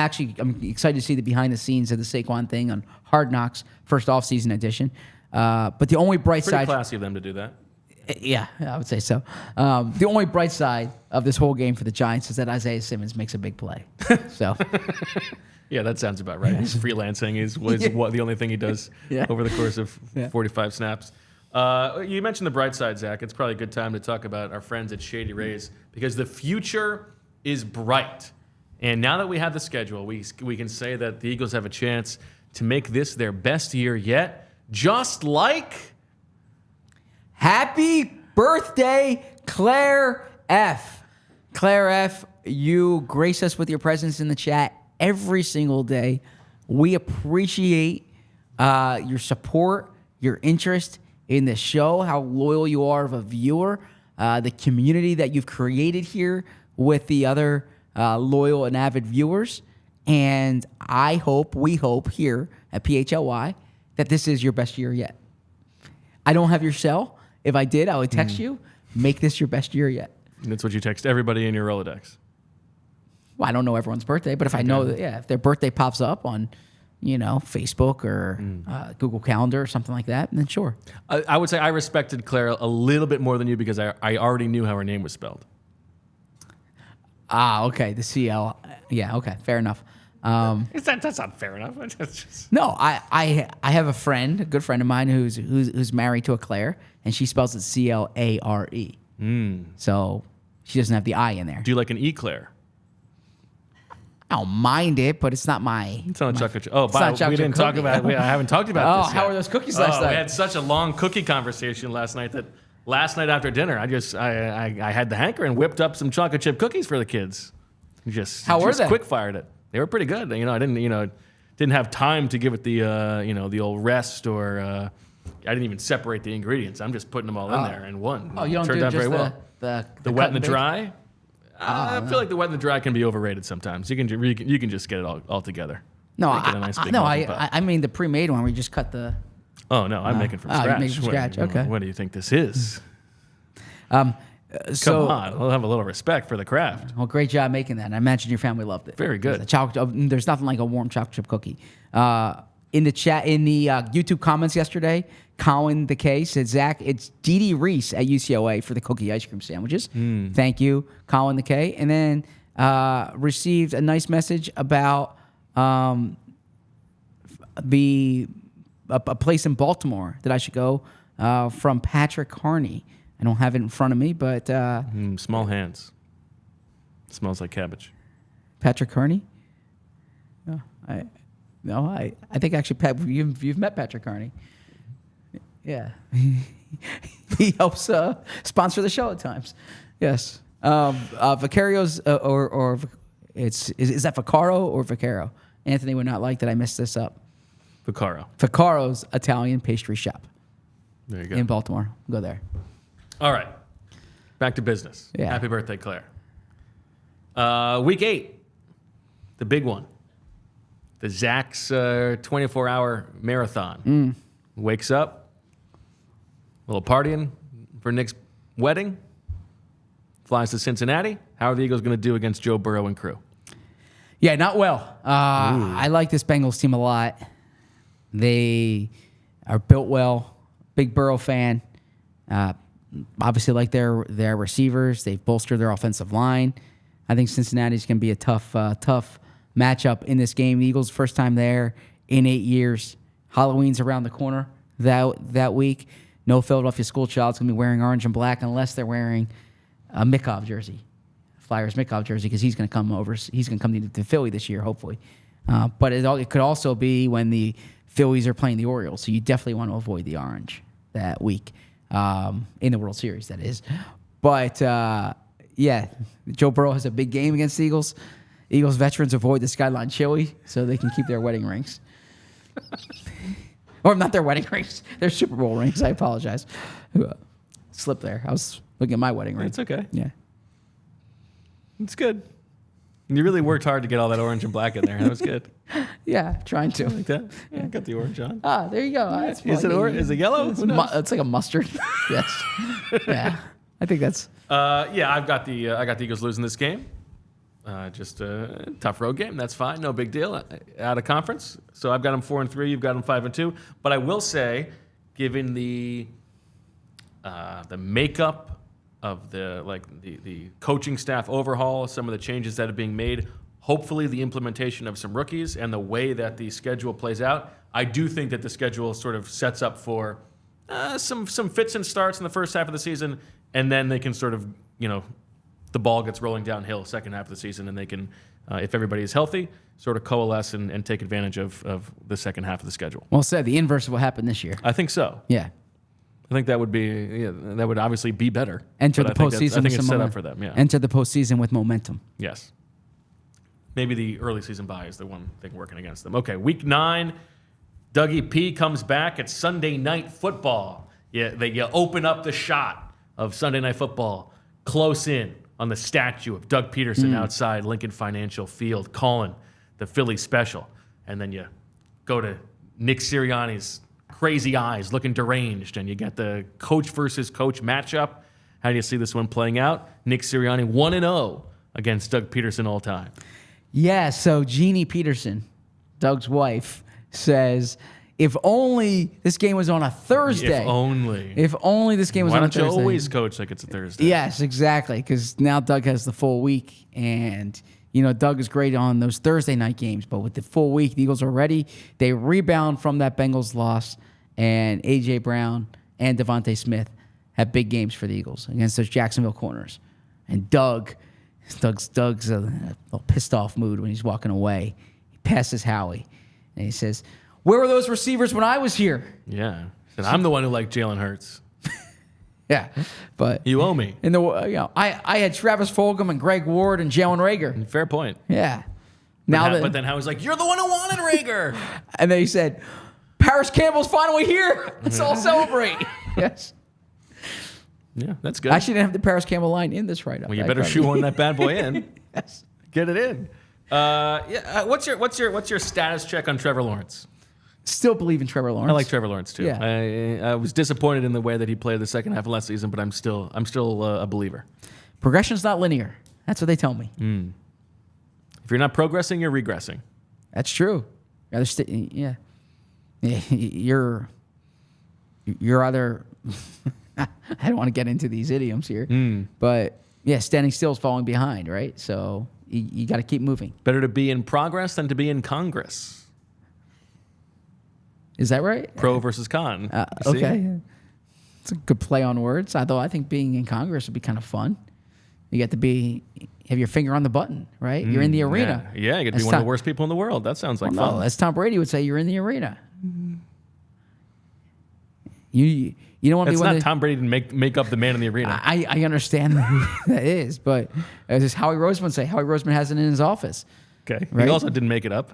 excited to see the behind the scenes of the Saquon thing on Hard Knocks, first offseason edition. But the only bright Pretty side, classy of them to do that. yeah, I would say so. The only bright side of this whole game for the Giants is that Isaiah Simmons makes a big play. So. Yeah, that sounds about right. He's freelancing is what the only thing he does over the course of 45 snaps. You mentioned the bright side, Zach. It's probably a good time to talk about our friends at Shady Rays because the future is bright. And now that we have the schedule, we can say that the Eagles have a chance to make this their best year yet, just like... Happy birthday, Claire F. Claire F., you grace us with your presence in the chat every single day. We appreciate your support, your interest in the show, how loyal you are of a viewer, the community that you've created here with the other loyal and avid viewers. And we hope here at PHLY that this is your best year yet. I don't have your cell. If I did, I would text you, make this your best year yet. And that's what you text everybody in your Rolodex. Well, I don't know everyone's birthday, but if I know that, if their birthday pops up on, Facebook or Google Calendar or something like that, then sure. I would say I respected Claire a little bit more than you because I already knew how her name was spelled. Okay. The CL. Yeah, okay. Fair enough. That's not fair enough. No, I have a friend, a good friend of mine who's married to a Claire, and she spells it CLARE. So she doesn't have the I in there. Do you like an eclair? I don't mind it, but it's not my... It's not a chocolate chip. Oh, we didn't talk about it. I haven't talked about this yet. How were those cookies last night? We had such a long cookie conversation last night that last night after dinner, I had the hanker and whipped up some chocolate chip cookies for the kids. How were they? Quick fired it. They were pretty good. I didn't have time to give it the old rest or I didn't even separate the ingredients. I'm just putting them all in there and one. Oh, you don't turned do out just very well. the wet and the dry. I feel like the wet and the dry can be overrated sometimes. You can just get it all together. No, Make it a nice big I mean the pre-made one where you just cut the... Oh, no, I'm making from scratch. You're making from scratch, okay. What do you think this is? So, Come on, we'll have a little respect for the craft. Well, great job making that. And I imagine your family loved it. Very good. There's nothing like a warm chocolate chip cookie. In the chat, in the YouTube comments yesterday, Colin the K said, Zach, it's Dee Dee Reese at UCLA for the cookie ice cream sandwiches. Thank you, Colin the K. And then received a nice message about a place in Baltimore that I should go from Patrick Carney. I don't have it in front of me, but... small hands. Smells like cabbage. Patrick Carney? No, I think actually, Pat, you've met Patrick Carney. Yeah. He helps sponsor the show at times. Yes. Vicario's, is that Vaccaro or Vaccaro? Anthony would not like that I messed this up. Vaccaro. Vaccaro's Italian pastry shop. There you go. In Baltimore. Go there. All right. Back to business. Yeah. Happy birthday, Claire. Week 8, the big one. The Zach's 24-hour marathon. Wakes up, a little partying for Nick's wedding, flies to Cincinnati. How are the Eagles going to do against Joe Burrow and crew? Yeah, not well. I like this Bengals team a lot. They are built well. Big Burrow fan. Obviously, like their receivers. They've bolstered their offensive line. I think Cincinnati's going to be a tough matchup in this game. The Eagles' first time there in 8 years. Halloween's around the corner that week. No Philadelphia school child's going to be wearing orange and black unless they're wearing a Mickov jersey, Flyers Mickov jersey, because he's going to come over. He's going to come to Philly this year, hopefully. But it could also be when the Phillies are playing the Orioles, so you definitely want to avoid the orange that week in the World Series, that is. But, yeah, Joe Burrow has a big game against the Eagles. Eagles veterans avoid the Skyline Chili so they can keep their wedding rings. Or not their wedding rings, their Super Bowl rings. I apologize. Slipped there. I was looking at my wedding ring. It's okay. Yeah. It's good. You really worked hard to get all that orange and black in there. That was good. Yeah, trying to. Like that? Yeah, got the orange on. There you go. That's Is it orange? Is it yellow? It's like a mustard. Yes. Yeah. I think that's. Yeah, I got the Eagles losing this game. Just a tough road game. That's fine. No big deal. Out of conference. So I've got them 4-3. You've got them 5-2. But I will say, given the makeup of the coaching staff overhaul, some of the changes that are being made, hopefully the implementation of some rookies and the way that the schedule plays out, I do think that the schedule sort of sets up for some fits and starts in the first half of the season, and then they can sort of, the ball gets rolling downhill second half of the season, and they can, if everybody is healthy, sort of coalesce and take advantage of the second half of the schedule. Well said. The inverse of what happened this year. I think so. Yeah. I think that would be that would obviously be better. Enter the postseason. I think it's set up for them. Yeah. Enter the postseason with momentum. Yes. Maybe the early season bye is the one thing working against them. Okay, week 9, Dougie P comes back. It's Sunday Night Football. Yeah, you open up the shot of Sunday Night Football close in on the statue of Doug Peterson outside Lincoln Financial Field calling the Philly special. And then you go to Nick Sirianni's crazy eyes looking deranged, and you get the coach versus coach matchup. How do you see this one playing out? Nick Sirianni 1-0 against Doug Peterson all time. Yeah, so Jeannie Peterson, Doug's wife, says, if only this game was on a Thursday. If only. If only this game was on a Thursday. Why don't you always coach like it's a Thursday? Yes, exactly, because now Doug has the full week, and Doug is great on those Thursday night games, but with the full week, the Eagles are ready. They rebound from that Bengals loss, and A.J. Brown and Devontae Smith have big games for the Eagles against those Jacksonville corners. And Doug's a little pissed off mood when he's walking away. He passes Howie, and he says, "Where were those receivers when I was here?" Yeah, and I'm the one who liked Jalen Hurts. Yeah, but you owe me. And I had Travis Fulgham and Greg Ward and Jalen Rager. Fair point. Yeah. But then Howie's like, "You're the one who wanted Rager," and then he said, "Paris Campbell's finally here. Let's all celebrate." Yes. Yeah, that's good. I actually didn't have the Paris Campbell line in this write-up. Well, you better shoehorn that bad boy in. Yes. Get it in. What's your status check on Trevor Lawrence? Still believe in Trevor Lawrence. I like Trevor Lawrence too. Yeah. I was disappointed in the way that he played the second half of last season, but I'm still a believer. Progression's not linear. That's what they tell me. If you're not progressing, you're regressing. That's true. Yeah. You're either. I don't want to get into these idioms here, but yeah, standing still is falling behind, right? So you got to keep moving. Better to be in progress than to be in Congress. Is that right? Pro versus con. Okay. It's a good play on words. Although I think being in Congress would be kind of fun. You get to have your finger on the button, right? You're in the arena. Yeah, you get to be one of the worst people in the world. That sounds like fun. No, as Tom Brady would say, you're in the arena. You don't want to be one. It's not Tom Brady to make up the man in the arena. I understand who that is, but as Howie Roseman would say, Howie Roseman has it in his office. Okay. Right? He also didn't make it up.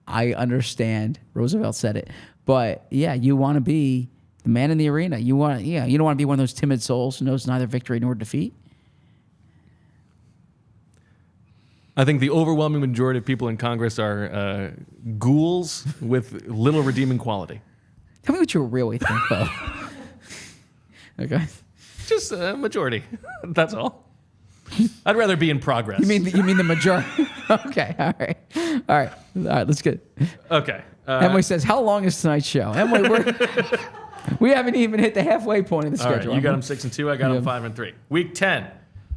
I understand. Roosevelt said it. But yeah, you want to be the man in the arena. You don't want to be one of those timid souls who knows neither victory nor defeat. I think the overwhelming majority of people in Congress are ghouls with little redeeming quality. Tell me what you really think, though. Okay. Just a majority. That's all. I'd rather be in progress. You mean the majority? Okay. All right. Let's get. Okay. Emily says, "How long is tonight's show?" Emily, we haven't even hit the halfway point of the schedule. All right, you got them 6-2. I got them 5-3. Week 10,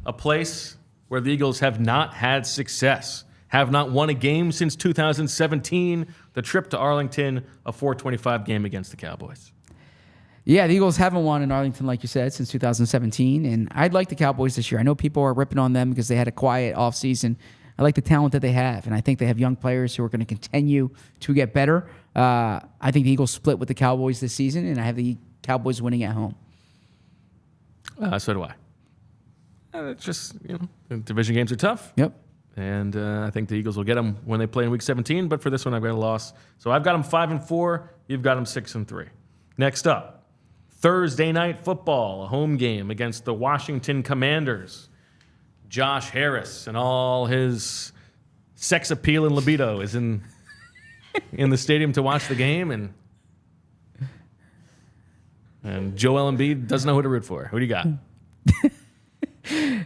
a place where the Eagles have not had success, have not won a game since 2017. The trip to Arlington, a 425 game against the Cowboys. Yeah, the Eagles haven't won in Arlington, like you said, since 2017. And I'd like the Cowboys this year. I know people are ripping on them because they had a quiet offseason. I like the talent that they have, and I think they have young players who are going to continue to get better. I think the Eagles split with the Cowboys this season, and I have the Cowboys winning at home. So do I. It's just, division games are tough. Yep. And I think the Eagles will get them when they play in Week 17. But for this one, I've got a loss. So I've got them 5-4. You've got them 6-3. Next up, Thursday Night Football, a home game against the Washington Commanders. Josh Harris and all his sex appeal and libido is in the stadium to watch the game. And Joel Embiid doesn't know who to root for. Who do you got?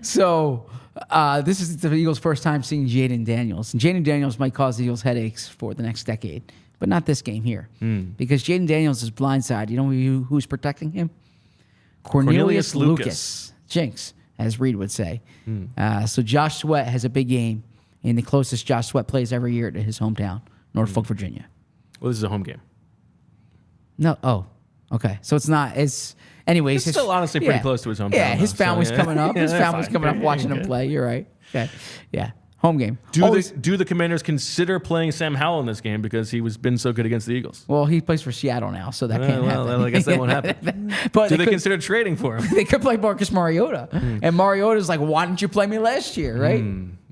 So this is the Eagles' first time seeing Jaden Daniels. And Jaden Daniels might cause the Eagles headaches for the next decade, but not this game here. Because Jaden Daniels is blindside. You know who's protecting him? Cornelius Lucas. Jinx, as Reed would say. So Josh Sweat has a big game, and the closest Josh Sweat plays every year to his hometown, Norfolk, Virginia. Well, this is a home game. No. Oh, okay. So it's not. Anyways, it's still honestly pretty close to his hometown. Yeah, his family's so, coming up. His family's coming up watching him play. You're right. Okay. Yeah. Home game. Do the Commanders consider playing Sam Howell in this game because he was been so good against the Eagles? Well, he plays for Seattle now, so that can't happen. I guess that won't happen. But do they consider trading for him? They could play Marcus Mariota. And Mariota's like, why didn't you play me last year, right?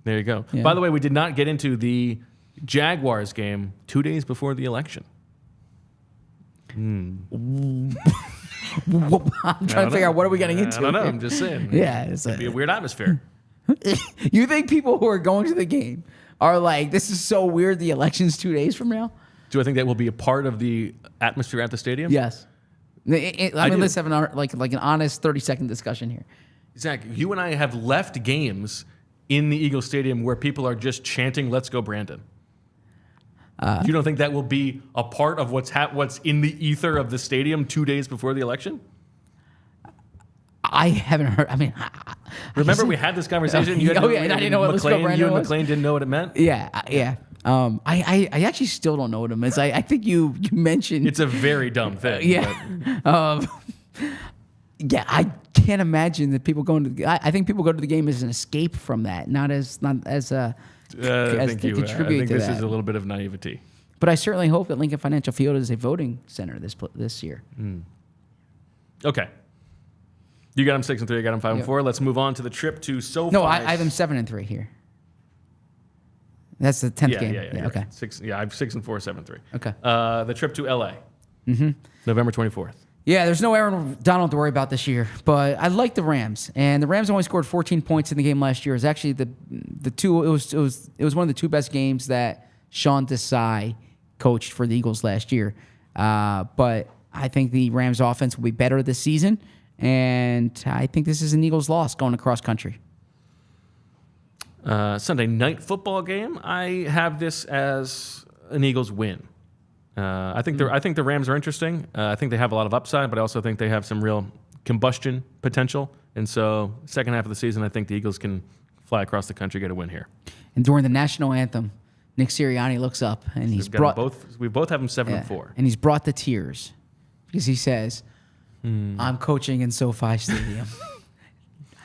There you go. Yeah. By the way, we did not get into the Jaguars game 2 days before the election. I'm trying to figure out what are we getting into. I don't know. I'm just saying. Yeah. It'd be a weird atmosphere. You think people who are going to the game are like, this is so weird, the election's 2 days from now? Do I think that will be a part of the atmosphere at the stadium? Yes. Let's have an honest 30-second discussion here. Zach, you and I have left games in the Eagle Stadium where people are just chanting, "Let's go, Brandon." You don't think that will be a part of what's in the ether of the stadium 2 days before the election? I haven't heard. I mean, remember we had this conversation. I didn't know what "Let's go, Brandon" You and was. McLean didn't know what it meant. Yeah. I actually still don't know what it means. I think you mentioned it's a very dumb thing. Yeah. Yeah, I can't imagine that people going to. I think people go to the game as an escape from that, not as a. I think this is a little bit of naivety. But I certainly hope that Lincoln Financial Field is a voting center this year. Okay. You got them 6-3. I got them 5-4. Let's move on to the trip to SoFi. No, I have them 7-3 here. That's the 10th game. Yeah. Okay. I have 6-4, 7-3. Okay. The trip to LA. November 24th. Yeah, there's no Aaron Donald to worry about this year, but I like the Rams, and the Rams only scored 14 points in the game last year. It was actually the two. It was one of the two best games that Sean Desai coached for the Eagles last year. But I think the Rams offense will be better this season, and I think this is an Eagles loss going across country. Sunday night football game. I have this as an Eagles win. I think the Rams are interesting. I think they have a lot of upside, but I also think they have some real combustion potential. And so, second half of the season, I think the Eagles can fly across the country, get a win here. And during the national anthem, Nick Sirianni looks up and he's brought we both have him 7-4, and he's brought the tears because he says, "I'm coaching in SoFi Stadium.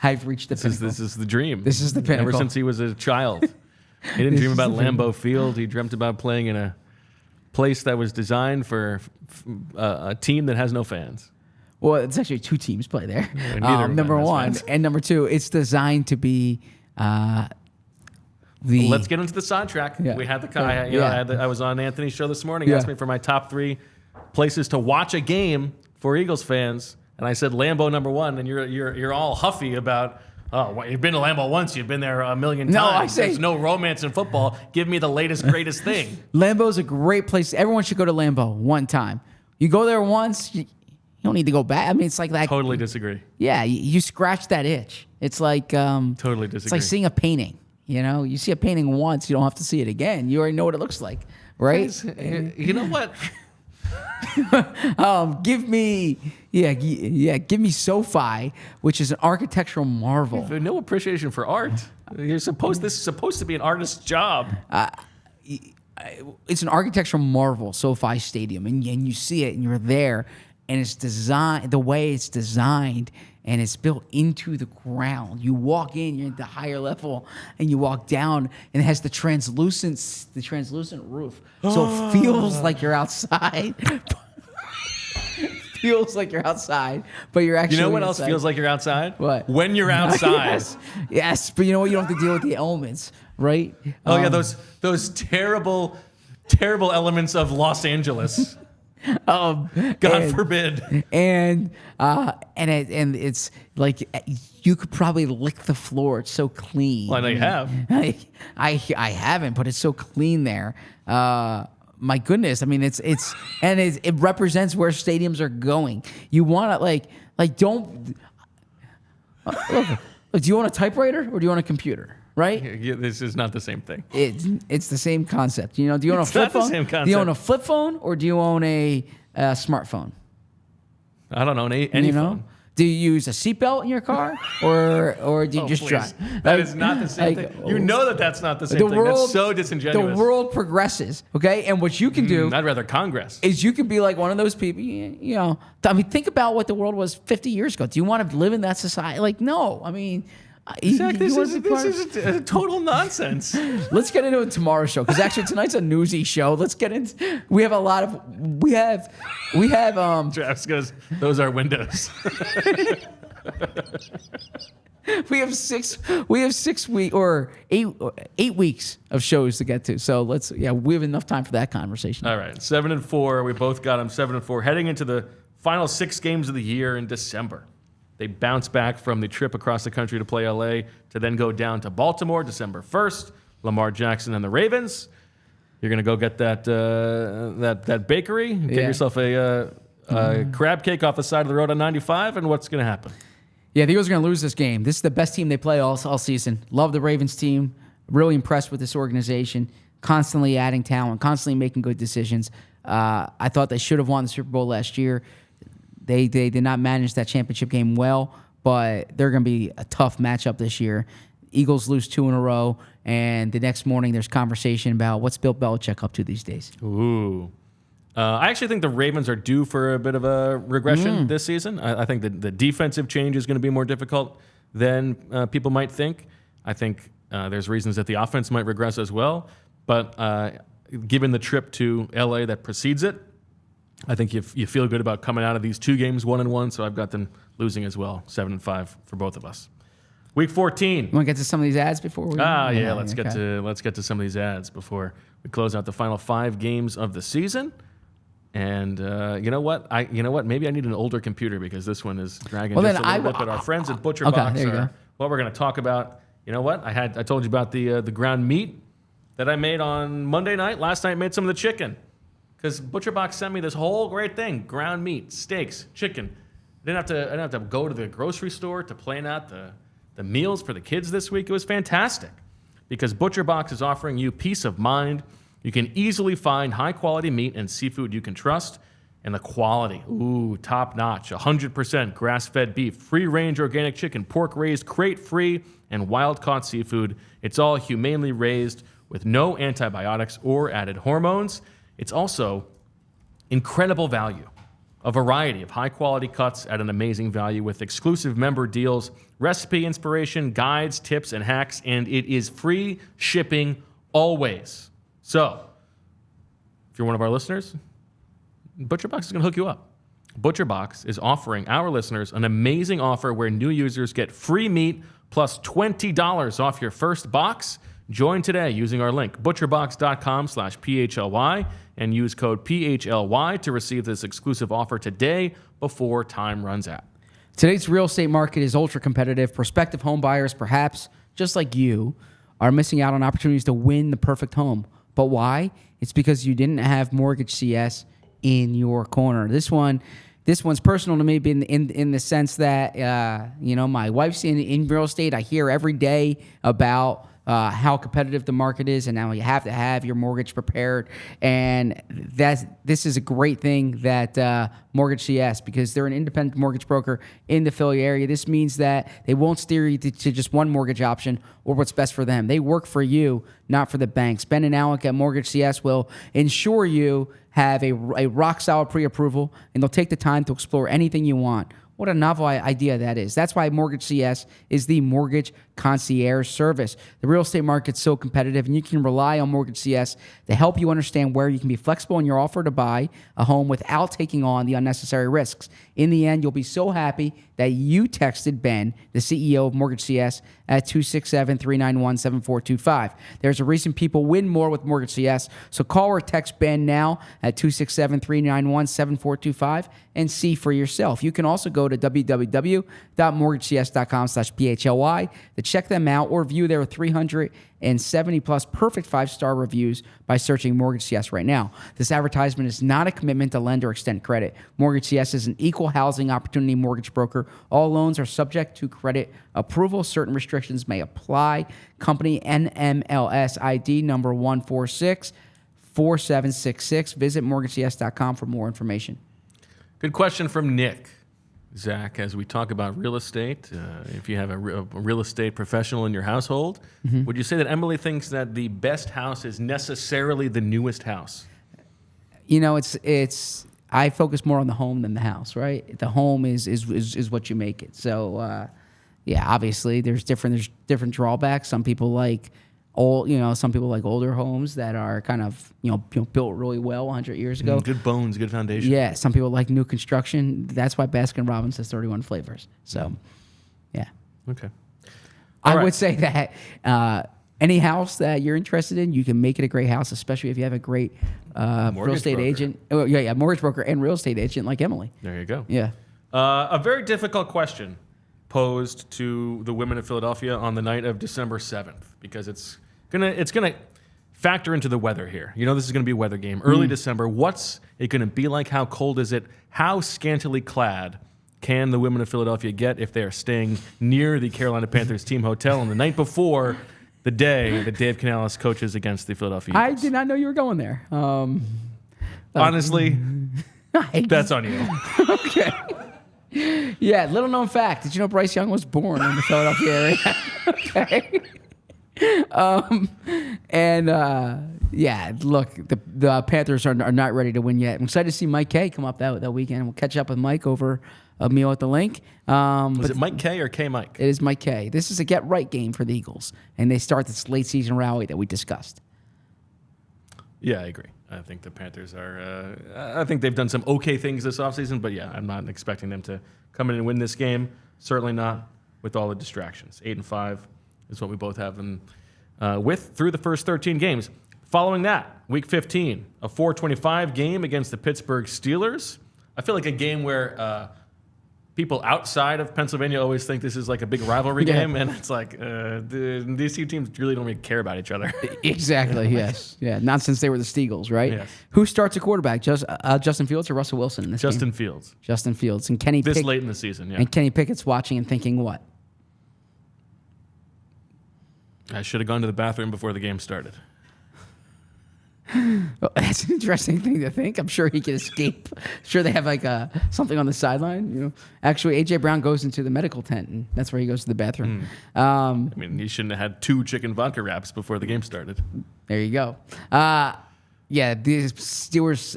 I've reached the pinnacle. This is the dream. This is the pinnacle. Ever since he was a child, he didn't dream about Lambeau Field. He dreamt about playing in a place that was designed for a team that has no fans." Well, it's actually two teams play there. Yeah, number one. Fans. And number two, it's designed to be Let's get into the sidetrack. Yeah. We had I was on Anthony's show this morning. He asked me for my top 3 places to watch a game for Eagles fans, and I said Lambeau number 1, and you're all huffy about. Oh, well, you've been to Lambeau once. You've been there a million times. No, I say there's no romance in football. Give me the latest, greatest thing. Lambeau's a great place. Everyone should go to Lambeau one time. You go there once, you don't need to go back. I mean, it's like that. Totally disagree. Yeah, you scratch that itch. It's like totally disagree. It's like seeing a painting. You know, you see a painting once, you don't have to see it again. You already know what it looks like, right? You know what? Give me SoFi, which is an architectural marvel. No appreciation for art. This is supposed to be an artist's job. It's an architectural marvel, SoFi Stadium, and you see it, and you're there, and it's designed the way it's designed, and it's built into the ground. You walk in, you're at the higher level, and you walk down, and it has the translucent roof, so it feels like you're outside. Feels like you're outside, but you're actually. You know what else inside. feels like you're outside? What? When you're outside. Yes, but you know what? You don't have to deal with the elements, right? Oh yeah, those terrible elements of Los Angeles. God forbid. And it's like you could probably lick the floor. It's so clean. Well, I know you have. I haven't, but it's so clean there. My goodness, I mean, it represents where stadiums are going. You want to like don't look. Do you want a typewriter or do you want a computer? Right? This is not the same thing. It's the same concept. You know, do you own a flip not the phone? same concept. Do you own a flip phone or do you own a smartphone? I don't own any phone. Do you use a seatbelt in your car, or do you just please. drive? That is not the same thing. You know that's not the same thing. That's so disingenuous. The world progresses, okay? And what you can do I'd rather Congress. is you can be like one of those people, you know. I mean, think about what the world was 50 years ago. Do you want to live in that society? Like, no. I mean, Exactly. This is a total nonsense. Let's get into a tomorrow show because actually tonight's a newsy show. Let's get into. We have a lot of. We have. Travis goes, those are windows. We have 6 weeks or 8 weeks of shows to get to. So we have enough time for that conversation. All right, 7-4. We both got them 7-4. Heading into the final 6 games of the year in December. They bounce back from the trip across the country to play LA to then go down to Baltimore December 1st. Lamar Jackson and the Ravens. You're going to go get that bakery, get yourself a crab cake off the side of the road on 95, and what's going to happen? Yeah, the Eagles are going to lose this game. This is the best team they play all season. Love the Ravens team. Really impressed with this organization. Constantly adding talent, constantly making good decisions. I thought they should have won the Super Bowl last year. They did not manage that championship game well, but they're going to be a tough matchup this year. Eagles lose 2 in a row, and the next morning there's conversation about what's Bill Belichick up to these days. Ooh. I actually think the Ravens are due for a bit of a regression this season. I think the defensive change is going to be more difficult than people might think. I think there's reasons that the offense might regress as well. But given the trip to LA that precedes it, I think you feel good about coming out of these 2 games 1-1. So I've got them losing as well, 7-5 for both of us. Week 14. You want to get to some of these ads before we? Let's get to some of these ads before we close out the final 5 games of the season. And you know what? Maybe I need an older computer because this one is dragging just a little bit. But our friends at Butcher Box are what we're going to talk about. You know what? I told you about the ground meat that I made on Monday night. Last night I made some of the chicken because Butcher Box sent me this whole great thing: ground meat, steaks, chicken. I didn't have to go to the grocery store to plan out the meals for the kids this week. It was fantastic because Butcher Box is offering you peace of mind. You can easily find high-quality meat and seafood you can trust, and the quality, top-notch, 100% grass-fed beef, free-range organic chicken, pork-raised, crate-free, and wild-caught seafood. It's all humanely raised with no antibiotics or added hormones. It's also incredible value. A variety of high-quality cuts at an amazing value with exclusive member deals, recipe inspiration, guides, tips, and hacks, and it is free shipping always. So, if you're one of our listeners, ButcherBox is going to hook you up. ButcherBox is offering our listeners an amazing offer where new users get free meat plus $20 off your first box. Join today using our link, butcherbox.com/PHLY, and use code PHLY to receive this exclusive offer today before time runs out. Today's real estate market is ultra competitive. Prospective home buyers, perhaps just like you, are missing out on opportunities to win the perfect home. But why? It's because you didn't have Mortgage CS in your corner. This one's personal to me in the sense that, my wife's in real estate. I hear every day about how competitive the market is, and now you have to have your mortgage prepared. And this is a great thing that Mortgage CS, because they're an independent mortgage broker in the Philly area. This means that they won't steer you to just one mortgage option or what's best for them. They work for you, not for the banks. Ben and Alec at Mortgage CS will ensure you have a rock-solid pre-approval, and they'll take the time to explore anything you want. What a novel idea that is. That's why Mortgage CS is the mortgage concierge service. The real estate market's so competitive, and you can rely on Mortgage CS to help you understand where you can be flexible in your offer to buy a home without taking on the unnecessary risks. In the end, you'll be so happy that you texted Ben, the CEO of Mortgage CS, at 267-391-7425. There's a reason people win more with Mortgage CS, so call or text Ben now at 267-391-7425 and see for yourself. You can also go to www.mortgagecs.com/PHLY to check them out or view their 370 plus perfect 5-star reviews by searching Mortgage CS right now. This advertisement is not a commitment to lend or extend credit. Mortgage CS is an equal housing opportunity mortgage broker. All loans are subject to credit approval. Certain restrictions may apply. Company NMLS ID number 1464766. Visit mortgagecs.com for more information. Good question from Nick. Zach, as we talk about real estate, if you have a real estate professional in your household, would you say that Emily thinks that the best house is necessarily the newest house? It's I focus more on the home than the house, right? The home is what you make it. So, obviously there's different drawbacks. Some people like older homes that are kind of, built really well 100 years ago. Good bones, good foundation. Yeah, some people like new construction. That's why Baskin-Robbins has 31 flavors. So, yeah. Okay. I would say that any house that you're interested in, you can make it a great house, especially if you have a great real estate agent. Oh, yeah, mortgage broker and real estate agent like Emily. There you go. Yeah. A very difficult question posed to the women of Philadelphia on the night of December 7th, because it's gonna factor into the weather here. This is gonna be a weather game. Early December. What's it gonna be like? How cold is it? How scantily clad can the women of Philadelphia get if they are staying near the Carolina Panthers team hotel on the night before the day that Dave Canales coaches against the Philadelphia Eagles? I did not know you were going there. Honestly, that's on you. Okay. Yeah, little known fact. Did you know Bryce Young was born in the Philadelphia area? Okay. Look, the Panthers are not ready to win yet. I'm excited to see Mike K come up that weekend. We'll catch up with Mike over a meal at the Link. Was it Mike K or K Mike? It is Mike K. This is a get-right game for the Eagles, and they start this late-season rally that we discussed. Yeah, I agree. I think the Panthers are I think they've done some okay things this offseason, but yeah, I'm not expecting them to come in and win this game. Certainly not with all the distractions. 8-5 is what we both have them through the first 13 games. Following that, Week 15, a 4:25 game against the Pittsburgh Steelers. I feel like a game where people outside of Pennsylvania always think this is like a big rivalry game, and it's like these two teams really don't really care about each other. Exactly, yes. Yeah, not since they were the Steagles, right? Yes. Who starts a quarterback, Justin Fields or Russell Wilson in this game? Justin Fields. Justin Fields. And Kenny This late in the season, yeah. And Kenny Pickett's watching and thinking what? I should have gone to the bathroom before the game started. Well, that's an interesting thing to think. I'm sure he can escape. Sure, they have like something on the sideline. Actually, AJ Brown goes into the medical tent, and that's where he goes to the bathroom. He shouldn't have had 2 chicken vodka wraps before the game started. There you go. The Steelers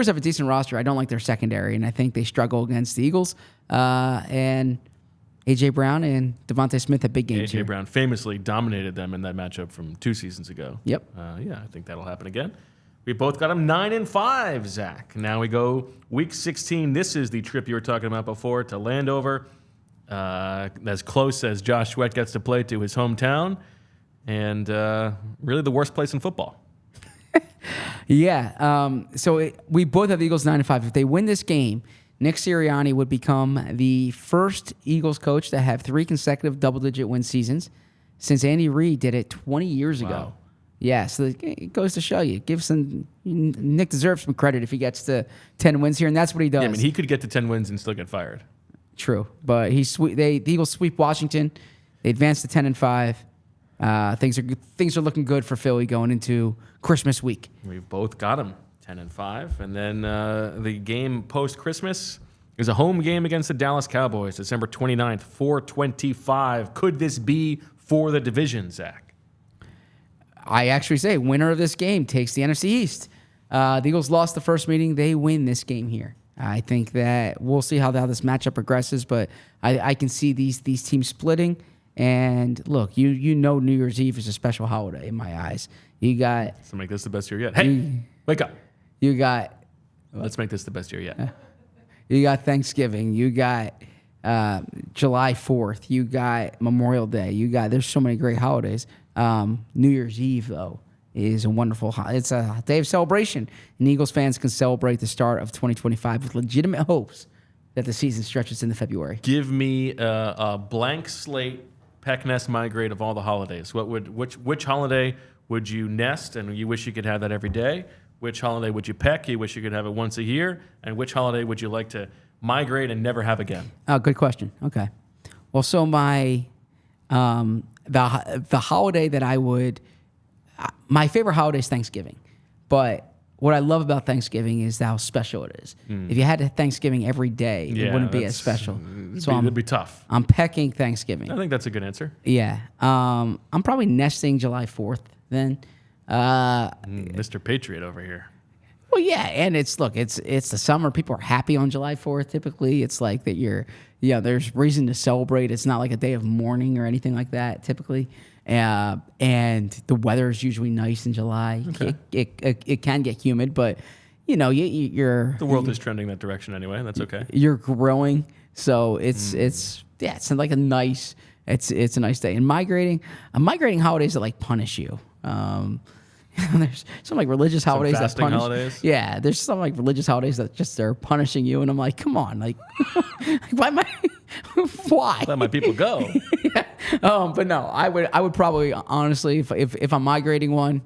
have a decent roster. I don't like their secondary, and I think they struggle against the Eagles. And A.J. Brown and Devontae Smith had big games here. A.J. Brown famously dominated them in that matchup from 2 seasons ago. Yep. I think that'll happen again. We both got them 9-5, Zach. Now we go Week 16. This is the trip you were talking about before to Landover. As close as Josh Sweat gets to play to his hometown. and really the worst place in football. Yeah. We both have the Eagles 9-5. If they win this game, Nick Sirianni would become the first Eagles coach to have 3 consecutive double-digit win seasons since Andy Reid did it 20 years ago. Wow. Yeah, so it goes to show you. Nick deserves some credit if he gets to 10 wins here, and that's what he does. Yeah, I mean, he could get to 10 wins and still get fired. True, but the Eagles sweep Washington. They advance to 10-5. Things are looking good for Philly going into Christmas week. We've both got them 10-5, and then the game post Christmas is a home game against the Dallas Cowboys, December 29th, 4:25. Could this be for the division, Zach? I actually say winner of this game takes the NFC East. The Eagles lost the first meeting. They win this game here. I think that we'll see how this matchup progresses, but I can see these teams splitting. And look, you know New Year's Eve is a special holiday in my eyes. You got... Let's make this the best year yet. Hey, wake up. You got... Let's make this the best year yet. You got Thanksgiving. You got July 4th. You got Memorial Day. There's so many great holidays. New Year's Eve, though, is a wonderful... It's a day of celebration. And Eagles fans can celebrate the start of 2025 with legitimate hopes that the season stretches into February. Give me a blank slate peck nest migrate of all the holidays. Which holiday would you nest and you wish you could have that every day? Which holiday would you peck? You wish you could have it once a year? And which holiday would you like to migrate and never have again? Oh, good question. Okay. Well, so my the holiday that I would my favorite holiday is Thanksgiving, but what I love about Thanksgiving is how special it is. If you had Thanksgiving every day, it wouldn't be as special. It'd be tough. I'm pecking Thanksgiving. I think that's a good answer. Yeah. I'm probably nesting July 4th then. Mr. Patriot over here. Well, yeah, and it's the summer. People are happy on July 4th. Typically, it's like that there's reason to celebrate. It's not like a day of mourning or anything like that. Typically, and the weather is usually nice in July. Okay. It can get humid, but you're The world is trending that direction anyway. That's okay. You're growing, so it's like a nice a nice day. And migrating holidays that like punish you. There's some like religious holidays that fasting punish. holidays? Yeah, there's some like religious holidays that just they're punishing you, and I'm like, come on, like, why am I? Why? Let my people go. Yeah. But no, I would probably honestly, if I'm migrating one,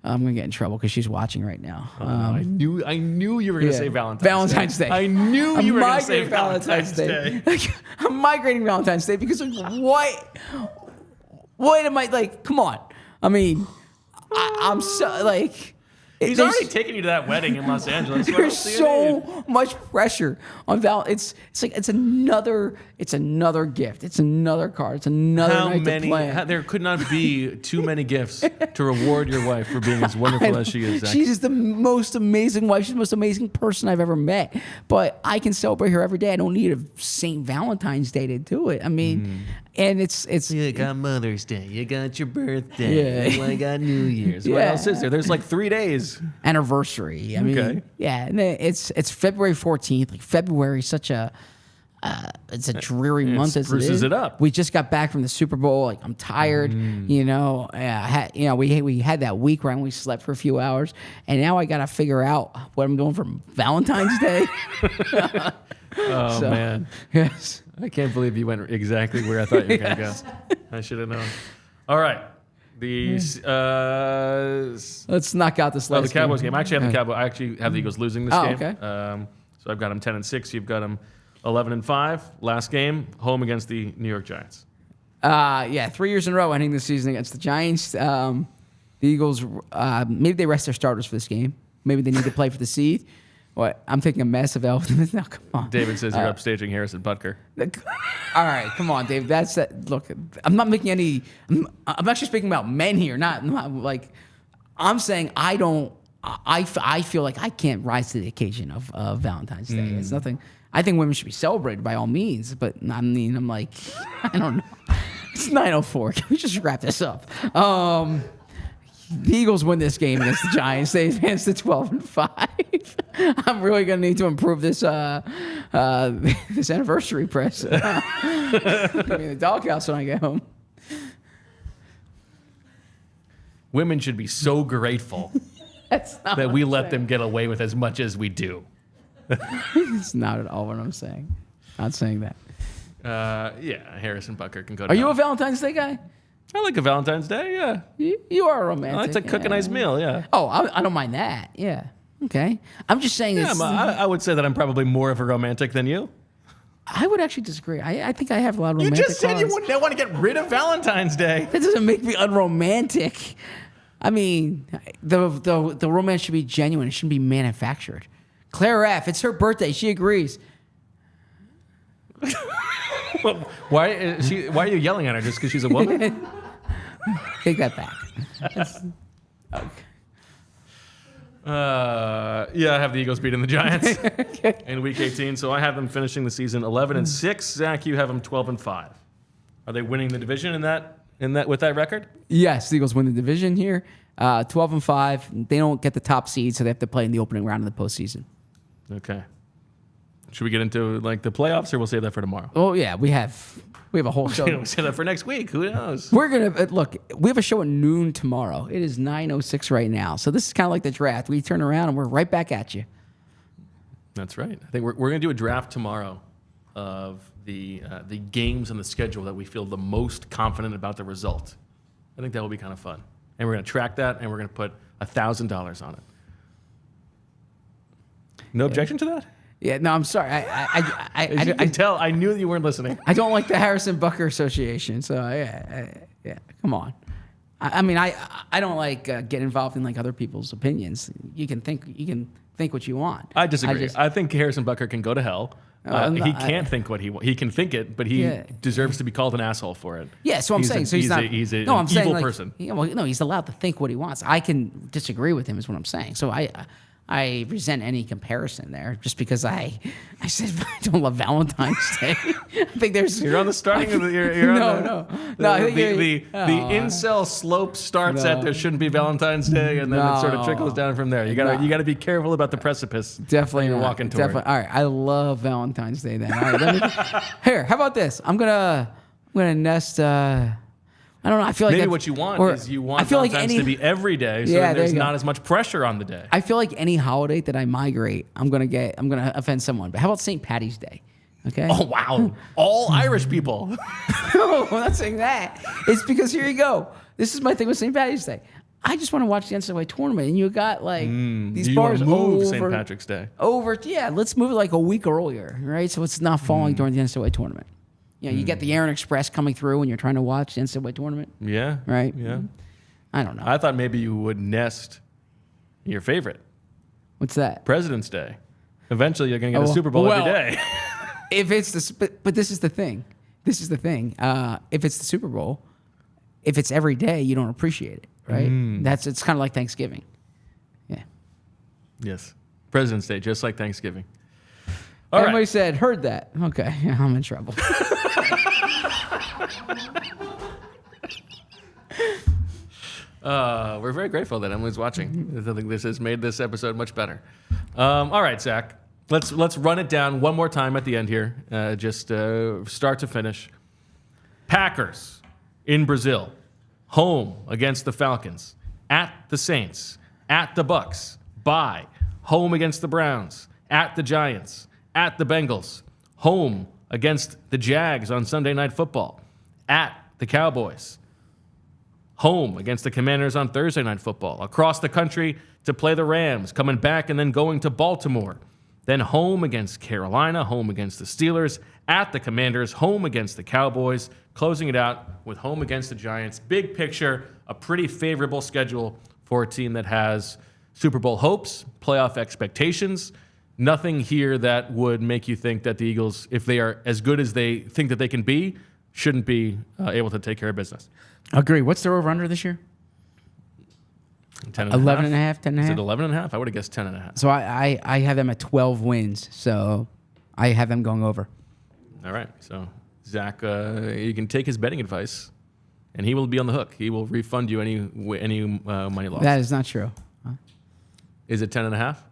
I'm gonna get in trouble because she's watching right now. I knew you were gonna say Valentine's Day. I knew you were gonna say Valentine's Day. I'm migrating Valentine's Day because what am I like? Come on, I mean. I'm so like he's already taken you to that wedding in Los Angeles. There's so much pressure on Val. It's like it's another gift. It's another card. It's another night to plan. There could not be too many gifts to reward your wife for being as wonderful as she is. Zach. She's the most amazing wife. She's the most amazing person I've ever met. But I can celebrate her every day. I don't need a St. Valentine's Day to do it. I mean, and it's you got Mother's Day. You got your birthday. Yeah. I got New Year's. What else is there? There's like 3 days. Anniversary. I mean, Okay. Yeah, and it's February 14th. Like February, such a it's a dreary month as it spruces is. it up. We just got back from the Super Bowl. Like I'm tired. We had that week where I only slept for a few hours, and now I got to figure out what I'm doing for Valentine's Day. Oh man, Yes. I can't believe you went exactly where I thought you were going to go. I should have known. All right. Let's knock out this last the Cowboys game. I actually have the Cowboys. I actually have the Eagles losing this game. Okay. So I've got them 10-6. You've got them 11-5. Last game, home against the New York Giants. 3 years in a row ending the season against the Giants. The Eagles, maybe they rest their starters for this game. Maybe they need to play for the seed. What? I'm thinking a massive elf. No, come on. David says you're upstaging Harrison Butker. All right, come on, Dave. That's that. Look, I'm not making any. I'm actually speaking about men here, not like. I'm saying I don't. I feel like I can't rise to the occasion of Valentine's Day. It's nothing. I think women should be celebrated by all means, but I mean, I'm like, I don't know. It's 9:04. Can we just wrap this up? The Eagles win this game against the Giants. They advance to 12-5. I'm really gonna need to improve this this anniversary press. Give me the doghouse when I get home. Women should be so grateful That's not that what we I'm let saying. them get away with as much as we do. It's not at all what I'm saying. Not saying that. Yeah, Harrison Butker can go to Are you hell. a Valentine's Day guy? I like a Valentine's Day, yeah. You are a romantic. I like to cook a nice meal, yeah. Oh, I don't mind that. Yeah. Okay. I'm just saying Yeah, it's, I would say that I'm probably more of a romantic than you. I would actually disagree. I think I have a lot of You romantic just said you qualities. wouldn't want to get rid of Valentine's Day. That doesn't make me unromantic. I mean, the romance should be genuine. It shouldn't be manufactured. Claire F., it's her birthday. She agrees. Why are you yelling at her just because she's a woman? Take that back. Yeah, I have the Eagles beating the Giants in Week 18, so I have them finishing the season 11-6. Zach, you have them 12-5. Are they winning the division in that with that record? Yes, the Eagles win the division here. 12-5. They don't get the top seed, so they have to play in the opening round of the postseason. Okay. Should we get into like the playoffs, or we'll save that for tomorrow? Oh yeah, we have a whole show. We'll save that for next week. Who knows? We're gonna look. We have a show at noon tomorrow. It is 9:06 right now, so this is kind of like the draft. We turn around and we're right back at you. That's right. I think we're going to do a draft tomorrow of the games on the schedule that we feel the most confident about the result. I think that will be kind of fun, and we're going to track that, and we're going to put $1,000 on it. No objection to that? Yeah, no, I'm sorry. As you can tell, I knew that you weren't listening. I don't like the Harrison Butker Association. So yeah, come on. I mean, I don't like get involved in like other people's opinions. You can think what you want. I disagree. I think Harrison Butker can go to hell. He can't think what he can think it, but he deserves to be called an asshole for it. Yeah, so I'm saying he's not. He's an I'm saying, evil like, person. No, he's allowed to think what he wants. I can disagree with him, is what I'm saying. So I resent any comparison there, just because I said I don't love Valentine's Day. I think there's You're on the starting of the you're no. I think the incel slope starts at there shouldn't be Valentine's Day, and then it sort of trickles down from there. You gotta be careful about the precipice. Definitely you're not. walking toward. Definitely. All right, I love Valentine's Day. Then all right, here. How about this? I'm gonna nest. I don't know. I feel like maybe what you want is you want Valentine's to be every day, so then there's not as much pressure on the day. I feel like any holiday that I migrate, I'm gonna offend someone. But how about St. Patty's Day? Okay. Oh wow! All Irish people. No, I'm not saying that. It's because here you go. This is my thing with St. Patty's Day. I just want to watch the NCAA tournament, and you got like these bars move over St. Patrick's Day. Yeah, let's move it like a week earlier, right? So it's not falling during the NCAA tournament. You know, you get the Aaron Express coming through when you're trying to watch the NCAA tournament. Yeah. Right? Yeah. I don't know. I thought maybe you would nest your favorite, What's that? President's Day. Eventually, you're going to get a Super Bowl every day. If it's but this is the thing. If it's the Super Bowl, if it's every day, you don't appreciate it, right? It's kind of like Thanksgiving. Yeah. Yes. President's Day, just like Thanksgiving. All Everybody right. said, heard that. Okay, I'm in trouble. We're very grateful that Emily's watching. I think this has made this episode much better. All right, Zach. Let's run it down one more time at the end here, just start to finish. Packers in Brazil, home against the Falcons, at the Saints, at the Bucks, bye, home against the Browns, at the Giants, at the Bengals, home against the Jags on Sunday Night Football, at the Cowboys, home against the Commanders on Thursday Night Football, across the country to play the Rams, coming back and then going to Baltimore, then home against Carolina, home against the Steelers, at the Commanders, home against the Cowboys, closing it out with home against the Giants. Big picture, a pretty favorable schedule for a team that has Super Bowl hopes, playoff expectations. Nothing here that would make you think that the Eagles, if they are as good as they think that they can be, shouldn't be able to take care of business. Agree. What's their over-under this year? 10 11 and a half, 10 and a Is half? it 11 and a half? I would have guessed 10 and a half. So I have them at 12 wins. So I have them going over. All right. So, Zach, you can take his betting advice, and he will be on the hook. He will refund you any money lost. That is not true. Is it 10 and a half?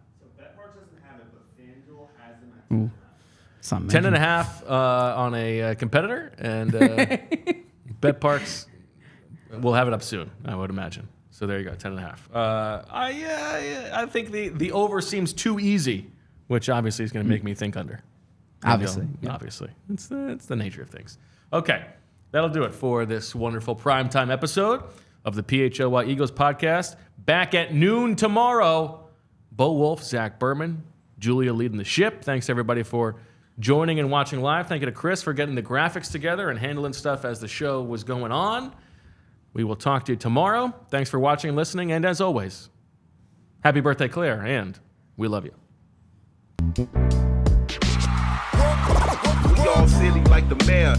Something. 10 and a half on a competitor, and BetParks will have it up soon, I would imagine. So there you go, 10.5. I think the over seems too easy, which obviously is going to make me think under. Obviously. Obviously. It's the nature of things. Okay, that'll do it for this wonderful primetime episode of the PHLY Eagles podcast. Back at noon tomorrow. Bo Wulf, Zach Berman, Julia leading the ship. Thanks, everybody, for joining and watching live. Thank you to Chris for getting the graphics together and handling stuff as the show was going on. We will talk to you tomorrow. Thanks for watching and listening. And as always, happy birthday, Claire, and we love you. We all silly like the mayor.